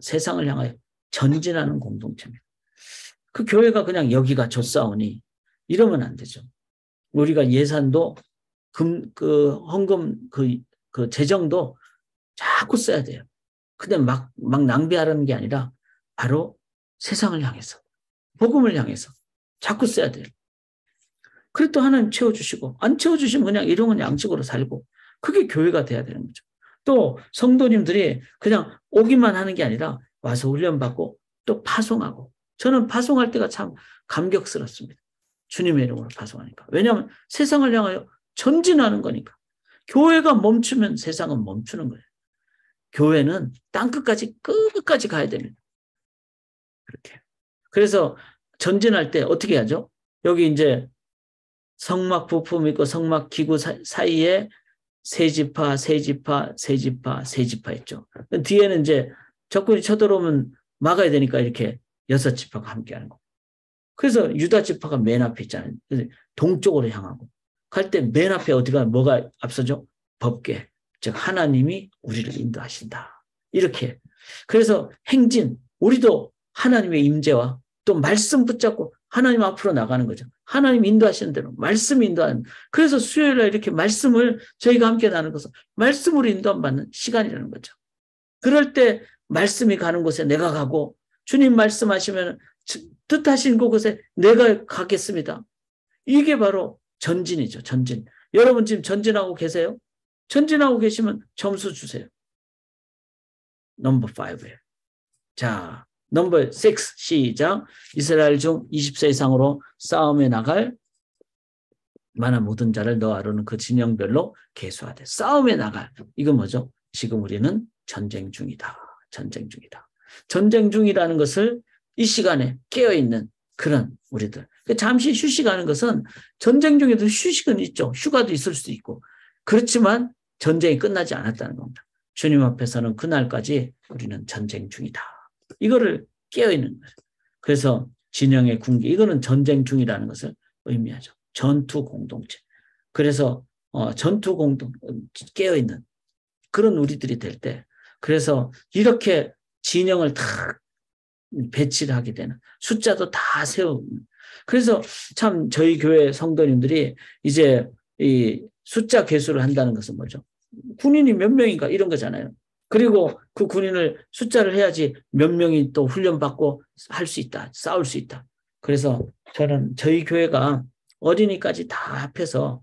세상을 향하여 전진하는 공동체입니다. 그 교회가 그냥 여기가 좋사오니 이러면 안 되죠. 우리가 예산도 헌금 그 재정도 자꾸 써야 돼요. 근데 막 낭비하라는 게 아니라 바로 세상을 향해서 복음을 향해서 자꾸 써야 돼요. 그래 또 하나님 채워주시고 안 채워주시면 그냥 일용은 양식으로 살고 그게 교회가 돼야 되는 거죠. 또 성도님들이 그냥 오기만 하는 게 아니라 와서 훈련받고 또 파송하고 저는 파송할 때가 참 감격스럽습니다. 주님의 이름으로 파송하니까. 왜냐하면 세상을 향하여 전진하는 거니까. 교회가 멈추면 세상은 멈추는 거예요. 교회는 땅끝까지 끝까지 가야 됩니다. 그렇게. 그래서 전진할 때 어떻게 하죠? 여기 이제 성막 부품 있고 성막 기구 사이에 세 지파 있죠. 뒤에는 이제 적군이 쳐들어오면 막아야 되니까 이렇게 6지파가 함께 하는 거. 그래서 유다 지파가 맨 앞에 있잖아요. 동쪽으로 향하고 갈 때 맨 앞에 뭐가 앞서죠? 법궤. 즉 하나님이 우리를 인도하신다. 이렇게. 그래서 행진, 우리도 하나님의 임재와 또 말씀 붙잡고 하나님 앞으로 나가는 거죠. 하나님 인도하시는 대로 말씀 인도하는. 그래서 수요일에 이렇게 말씀을 저희가 함께 나누는 것은 말씀으로 인도받는 시간이라는 거죠. 그럴 때 말씀이 가는 곳에 내가 가고 주님 말씀하시면 뜻하신 곳에 내가 가겠습니다. 이게 바로 전진이죠. 전진. 여러분 지금 전진하고 계세요? 전진하고 계시면 점수 주세요. 넘버 5예요. 자, 넘버 6 시작. 이스라엘 중 20세 이상으로 싸움에 나갈 만한 모든 자를 너 아론은 그 진영별로 계수하되. 싸움에 나갈. 이건 뭐죠? 지금 우리는 전쟁 중이다. 전쟁 중이다. 전쟁 중이라는 것을 이 시간에 깨어있는 그런 우리들. 잠시 휴식하는 것은 전쟁 중에도 휴식은 있죠. 휴가도 있을 수도 있고. 그렇지만 전쟁이 끝나지 않았다는 겁니다. 주님 앞에서는 그날까지 우리는 전쟁 중이다. 이거를 깨어있는 거예요. 그래서 진영의 군기, 이거는 전쟁 중이라는 것을 의미하죠. 전투 공동체. 그래서 전투 공동 깨어있는 그런 우리들이 될 때, 그래서 이렇게 진영을 다 배치를 하게 되는, 숫자도 다 세우는. 그래서 참 저희 교회 성도님들이 이제 이 숫자 계수를 한다는 것은 뭐죠? 군인이 몇 명인가 이런 거잖아요. 그리고 그 군인을 숫자를 해야지 몇 명이 또 훈련받고 할 수 있다. 싸울 수 있다. 그래서 저는 저희 교회가 어린이까지 다 합해서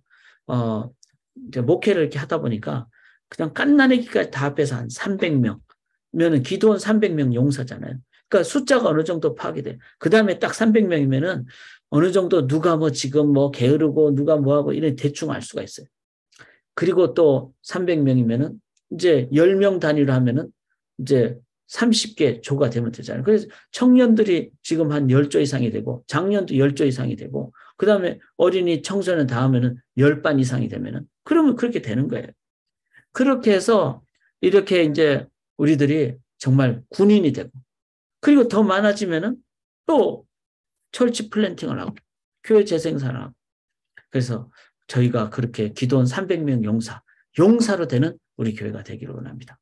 이제 목회를 이렇게 하다 보니까 그냥 갓난아기까지 다 합해서 한 300명면은 기도원 300명 용사잖아요. 그러니까 숫자가 어느 정도 파악이 돼요. 그 다음에 딱 300명이면은 어느 정도 누가 뭐 지금 뭐 게으르고 누가 뭐 하고 이런 대충 알 수가 있어요. 그리고 또 300명이면은 이제 10명 단위로 하면은 이제 30개 조가 되면 되잖아요. 그래서 청년들이 지금 한 10조 이상이 되고 장년도 10조 이상이 되고 그다음에 어린이 청소년 다 하면은 10반 이상이 되면은 그러면 그렇게 되는 거예요. 그렇게 해서 이렇게 이제 우리들이 정말 군인이 되고 그리고 더 많아지면은 또 철치 플랜팅을 하고 교회 재생산을 하고 그래서 저희가 그렇게 기도원 300명 용사로 되는 우리 교회가 되기를 원합니다.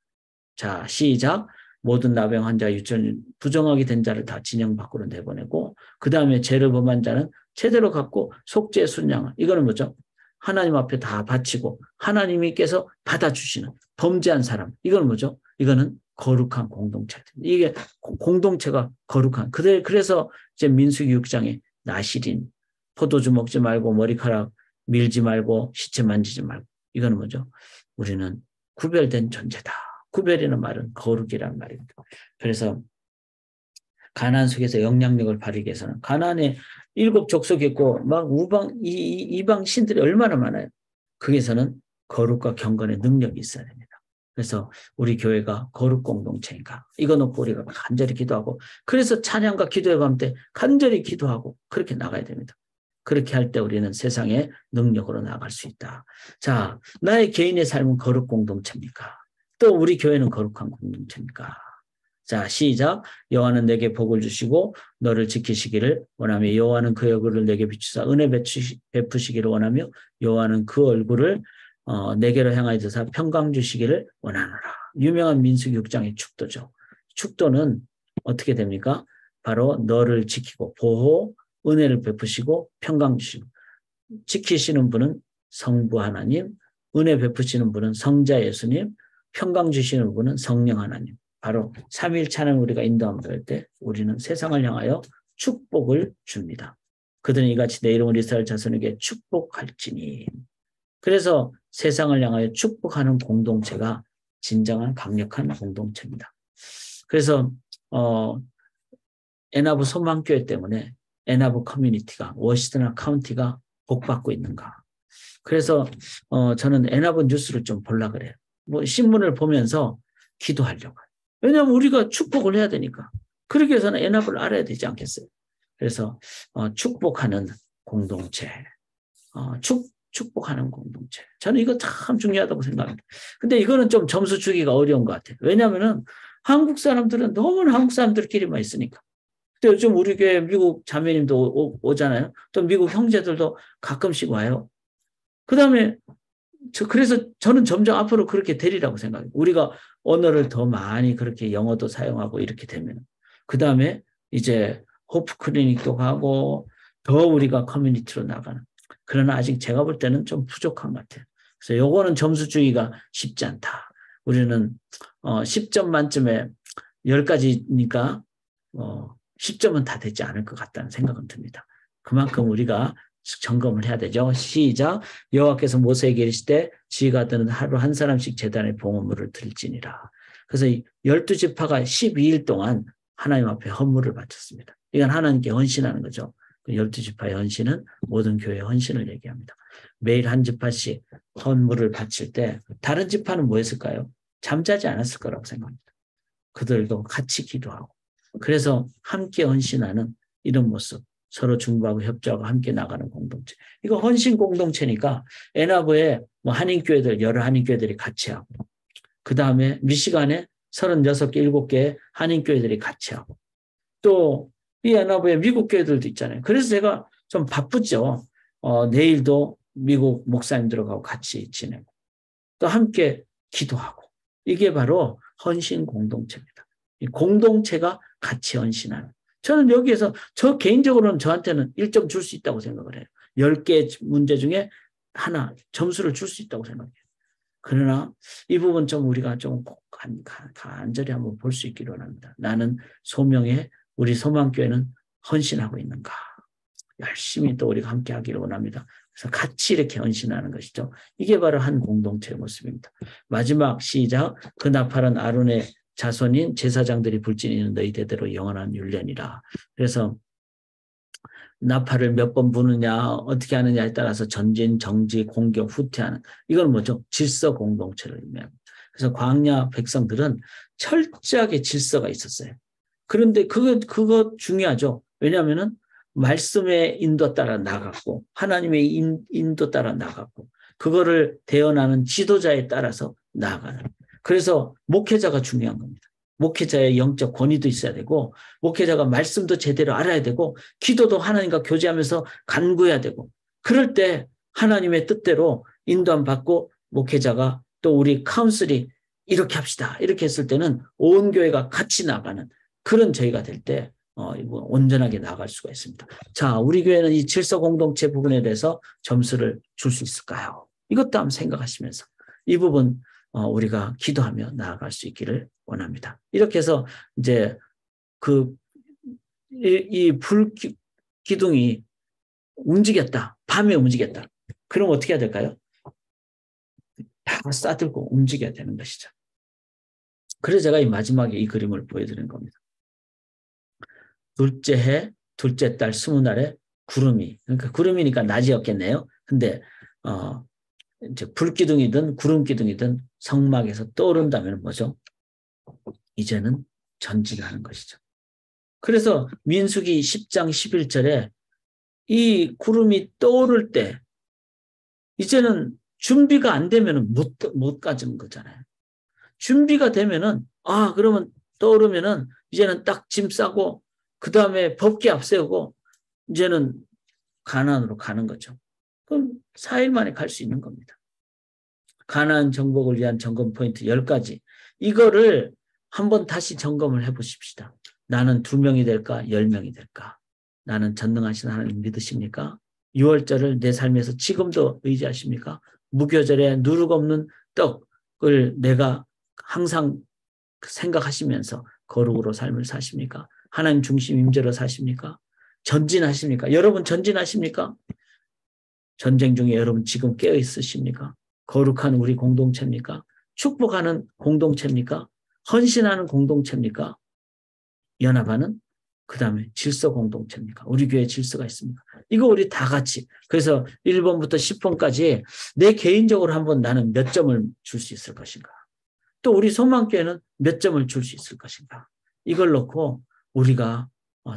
자, 시작. 모든 나병 환자, 유천, 부정하게 된 자를 다 진영 밖으로 내보내고 그 다음에 죄를 범한 자는 제대로 갖고 속죄 순양을. 이거는 뭐죠? 하나님 앞에 다 바치고 하나님께서 받아주시는 범죄한 사람. 이건 뭐죠? 이거는 거룩한 공동체. 이게 공동체가 거룩한. 그래서 이제 민수기 6장에 나실인, 포도주 먹지 말고 머리카락 밀지 말고 시체 만지지 말고. 이거는 뭐죠? 우리는 구별된 존재다. 구별이라는 말은 거룩이라는 말입니다. 그래서 가나안 속에서 영향력을 발휘하기 위해서는 가나안에 7 족속이 있고 막 이방 신들이 얼마나 많아요. 거기에서는 거룩과 경건의 능력이 있어야 됩니다. 그래서 우리 교회가 거룩 공동체인가 이거 놓고 우리가 간절히 기도하고 그래서 찬양과 기도의 밤 때 간절히 기도하고 그렇게 나가야 됩니다. 그렇게 할 때 우리는 세상의 능력으로 나갈 수 있다. 자, 나의 개인의 삶은 거룩 공동체입니까? 또 우리 교회는 거룩한 공동체입니까? 자, 시작. 여호와는 내게 복을 주시고 너를 지키시기를 원하며 여호와는 그 얼굴을 내게 비추사 은혜 베푸시기를 원하며 여호와는 그 얼굴을 내게로 향하여 드사 평강 주시기를 원하노라. 유명한 민수기 6장의 축도죠. 축도는 어떻게 됩니까? 바로 너를 지키고 보호, 은혜를 베푸시고 평강 주시고 지키시는 분은 성부 하나님, 은혜 베푸시는 분은 성자 예수님, 평강 주시는 분은 성령 하나님. 바로 3일 찬양 우리가 인도함을 할 때 우리는 세상을 향하여 축복을 줍니다. 그들은 이같이 내 이름을 이스라엘 자손에게 축복할지니. 그래서 세상을 향하여 축복하는 공동체가 진정한 강력한 공동체입니다. 그래서 애나부 소망교회 때문에 애나부 커뮤니티가 워시드나 카운티가 복받고 있는가. 그래서 저는 애나부 뉴스를 좀 보려고 그래요. 뭐 신문을 보면서 기도하려고. 왜냐하면 우리가 축복을 해야 되니까. 그러기 위해서는 애나부를 알아야 되지 않겠어요? 그래서 축복하는 공동체, 축복하는 공동체. 저는 이거 참 중요하다고 생각합니다. 근데 이거는 좀 점수 주기가 어려운 것 같아요. 왜냐하면은 한국 사람들은 너무나 한국 사람들끼리만 있으니까. 근데 요즘 우리 교회 미국 자매님도 오잖아요. 또 미국 형제들도 가끔씩 와요. 그 다음에 그래서 저는 점점 앞으로 그렇게 되리라고 생각해요. 우리가 언어를 더 많이 그렇게 영어도 사용하고 이렇게 되면 그 다음에 이제 호프 클리닉도 가고 더 우리가 커뮤니티로 나가는. 그러나 아직 제가 볼 때는 좀 부족한 것 같아요. 그래서 요거는 점수 주기가 쉽지 않다. 우리는 10점 만점에 10가지니까 10점은 다 되지 않을 것 같다는 생각은 듭니다. 그만큼 우리가 점검을 해야 되죠. 시작. 여호와께서 모세에게 이르시되 지휘가 되는 하루 한 사람씩 제단에 봉헌물을 드릴지니라. 그래서 12지파가 12일 동안 하나님 앞에 헌물을 바쳤습니다. 이건 하나님께 헌신하는 거죠. 12지파의 헌신은 모든 교회의 헌신을 얘기합니다. 매일 한 지파씩 헌물을 바칠 때 다른 지파는 뭐 했을까요? 잠자지 않았을 거라고 생각합니다. 그들도 같이 기도하고 그래서 함께 헌신하는 이런 모습, 서로 중보하고 협조하고 함께 나가는 공동체. 이거 헌신 공동체니까 애나브에 뭐 한인교회들 여러 한인교회들이 같이 하고 그 다음에 미시간에 36개, 7개의 한인교회들이 같이 하고 또 이 애나브에 미국 교회들도 있잖아요. 그래서 제가 좀 바쁘죠. 내일도 미국 목사님들하고 같이 지내고 또 함께 기도하고 이게 바로 헌신 공동체입니다. 이 공동체가 같이 헌신하는. 저는 여기에서 저 개인적으로는 저한테는 1점 줄 수 있다고 생각을 해요. 10개 문제 중에 하나 점수를 줄 수 있다고 생각해요. 그러나 이 부분 좀 우리가 좀 간절히 한번 볼 수 있기를 원합니다. 나는 소명에 우리 소망교회는 헌신하고 있는가. 열심히 또 우리가 함께 하기를 원합니다. 그래서 같이 이렇게 헌신하는 것이죠. 이게 바로 한 공동체의 모습입니다. 마지막 시작. 그 나팔은 아론의 자손인 제사장들이 불지니는 너희 대대로 영원한 율례니라. 그래서 나팔을 몇 번 부느냐 어떻게 하느냐에 따라서 전진, 정지, 공격, 후퇴하는 이건 뭐죠? 질서 공동체를 의미합니다. 그래서 광야 백성들은 철저하게 질서가 있었어요. 그런데 그거 중요하죠. 왜냐하면은 말씀의 인도 따라 나갔고 하나님의 인도 따라 나갔고 그거를 대언하는 지도자에 따라서 나아가는. 그래서 목회자가 중요한 겁니다. 목회자의 영적 권위도 있어야 되고 목회자가 말씀도 제대로 알아야 되고 기도도 하나님과 교제하면서 간구해야 되고 그럴 때 하나님의 뜻대로 인도함 받고 목회자가 또 우리 카운슬이 이렇게 합시다. 이렇게 했을 때는 온 교회가 같이 나가는 그런 저희가 될 때 온전하게 나아갈 수가 있습니다. 자, 우리 교회는 이 질서 공동체 부분에 대해서 점수를 줄 수 있을까요? 이것도 한번 생각하시면서 이 부분 우리가 기도하며 나아갈 수 있기를 원합니다. 이렇게 해서 이제 이 불기둥이 움직였다. 밤에 움직였다. 그럼 어떻게 해야 될까요? 다 싸들고 움직여야 되는 것이죠. 그래서 제가 이 마지막에 이 그림을 보여드리는 겁니다. 둘째 해, 둘째 달 20날에 구름이, 그러니까 구름이니까 낮이었겠네요. 근데 이제 불기둥이든 구름기둥이든 성막에서 떠오른다면 뭐죠? 이제는 전진하는 것이죠. 그래서 민수기 10장 11절에 이 구름이 떠오를 때 이제는 준비가 안 되면 못 가지는 거잖아요. 준비가 되면은 그러면 떠오르면은 이제는 딱 짐 싸고 그 다음에 법궤 앞세우고 이제는 가나안으로 가는 거죠. 그럼 4일 만에 갈 수 있는 겁니다. 가나안 정복을 위한 점검 포인트 10가지. 이거를 한번 다시 점검을 해보십시다. 나는 2명이 될까? 10명이 될까? 나는 전능하신 하나님 믿으십니까? 6월절을 내 삶에서 지금도 의지하십니까? 무교절에 누룩 없는 떡을 내가 항상 생각하시면서 거룩으로 삶을 사십니까? 하나님 중심 임재로 사십니까? 전진하십니까? 여러분 전진하십니까? 전쟁 중에 여러분 지금 깨어 있으십니까? 거룩한 우리 공동체입니까? 축복하는 공동체입니까? 헌신하는 공동체입니까? 연합하는 그 다음에 질서 공동체입니까? 우리 교회에 질서가 있습니까? 이거 우리 다 같이 그래서 1번부터 10번까지 내 개인적으로 한번 나는 몇 점을 줄 수 있을 것인가? 또 우리 소망교회는 몇 점을 줄 수 있을 것인가? 이걸 놓고 우리가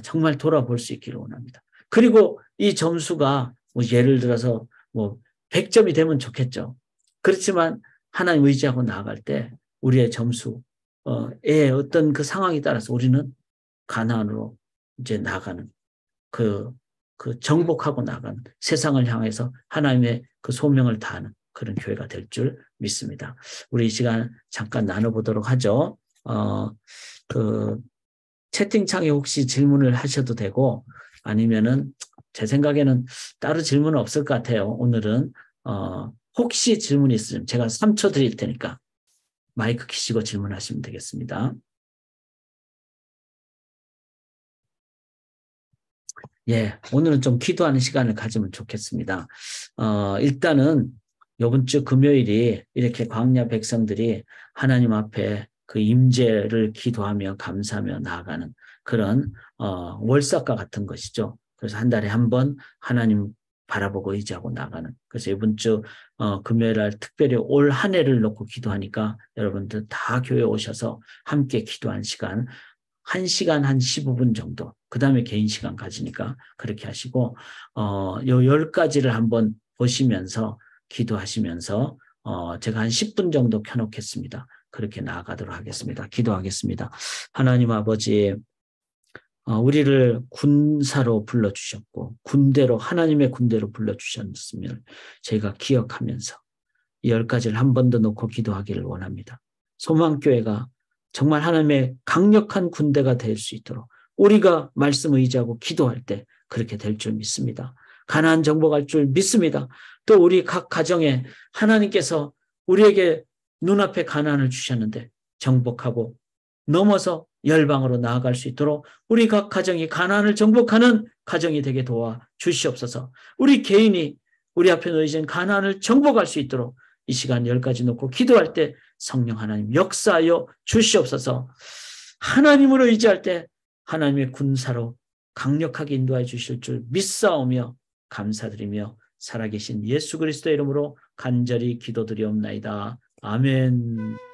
정말 돌아볼 수 있기를 원합니다. 그리고 이 점수가 뭐 예를 들어서 뭐 100점이 되면 좋겠죠. 그렇지만 하나님 의지하고 나아갈 때 우리의 점수의 어떤 그 상황에 따라서 우리는 가나안으로 이제 나가는 그 정복하고 나가는 세상을 향해서 하나님의 그 소명을 다하는 그런 교회가 될 줄 믿습니다. 우리 이 시간 잠깐 나눠보도록 하죠. 그 채팅창에 혹시 질문을 하셔도 되고 아니면은 제 생각에는 따로 질문은 없을 것 같아요. 오늘은 혹시 질문이 있으면 제가 3초 드릴 테니까 마이크 켜시고 질문하시면 되겠습니다. 예, 오늘은 좀 기도하는 시간을 가지면 좋겠습니다. 일단은 이번 주 금요일이 이렇게 광야 백성들이 하나님 앞에 그 임재를 기도하며 감사하며 나아가는 그런 월삭과 같은 것이죠. 그래서 한 달에 한 번 하나님 바라보고 의지하고 나가는. 그래서 이번 주 금요일 날 특별히 올 한 해를 놓고 기도하니까 여러분들 다 교회 오셔서 함께 기도한 시간 1시간 한 15분 정도. 그 다음에 개인 시간 가지니까 그렇게 하시고, 요 10가지를 한번 보시면서 기도하시면서, 제가 한 10분 정도 켜놓겠습니다. 그렇게 나아가도록 하겠습니다. 기도하겠습니다. 하나님 아버지, 우리를 군사로 불러주셨고, 군대로, 하나님의 군대로 불러주셨음을 저희가 기억하면서 이 10가지를 한 번 더 놓고 기도하기를 원합니다. 소망교회가 정말 하나님의 강력한 군대가 될 수 있도록 우리가 말씀 의지하고 기도할 때 그렇게 될 줄 믿습니다. 가나안 정복할 줄 믿습니다. 또 우리 각 가정에 하나님께서 우리에게 눈앞에 가나안을 주셨는데 정복하고 넘어서 열방으로 나아갈 수 있도록 우리 각 가정이 가나안을 정복하는 가정이 되게 도와 주시옵소서. 우리 개인이 우리 앞에 놓여진 가나안을 정복할 수 있도록 이 시간 10가지 놓고 기도할 때 성령 하나님 역사하여 주시옵소서. 하나님으로 의지할 때 하나님의 군사로 강력하게 인도해 주실 줄 믿사오며 감사드리며 살아계신 예수 그리스도의 이름으로 간절히 기도드리옵나이다. 아멘.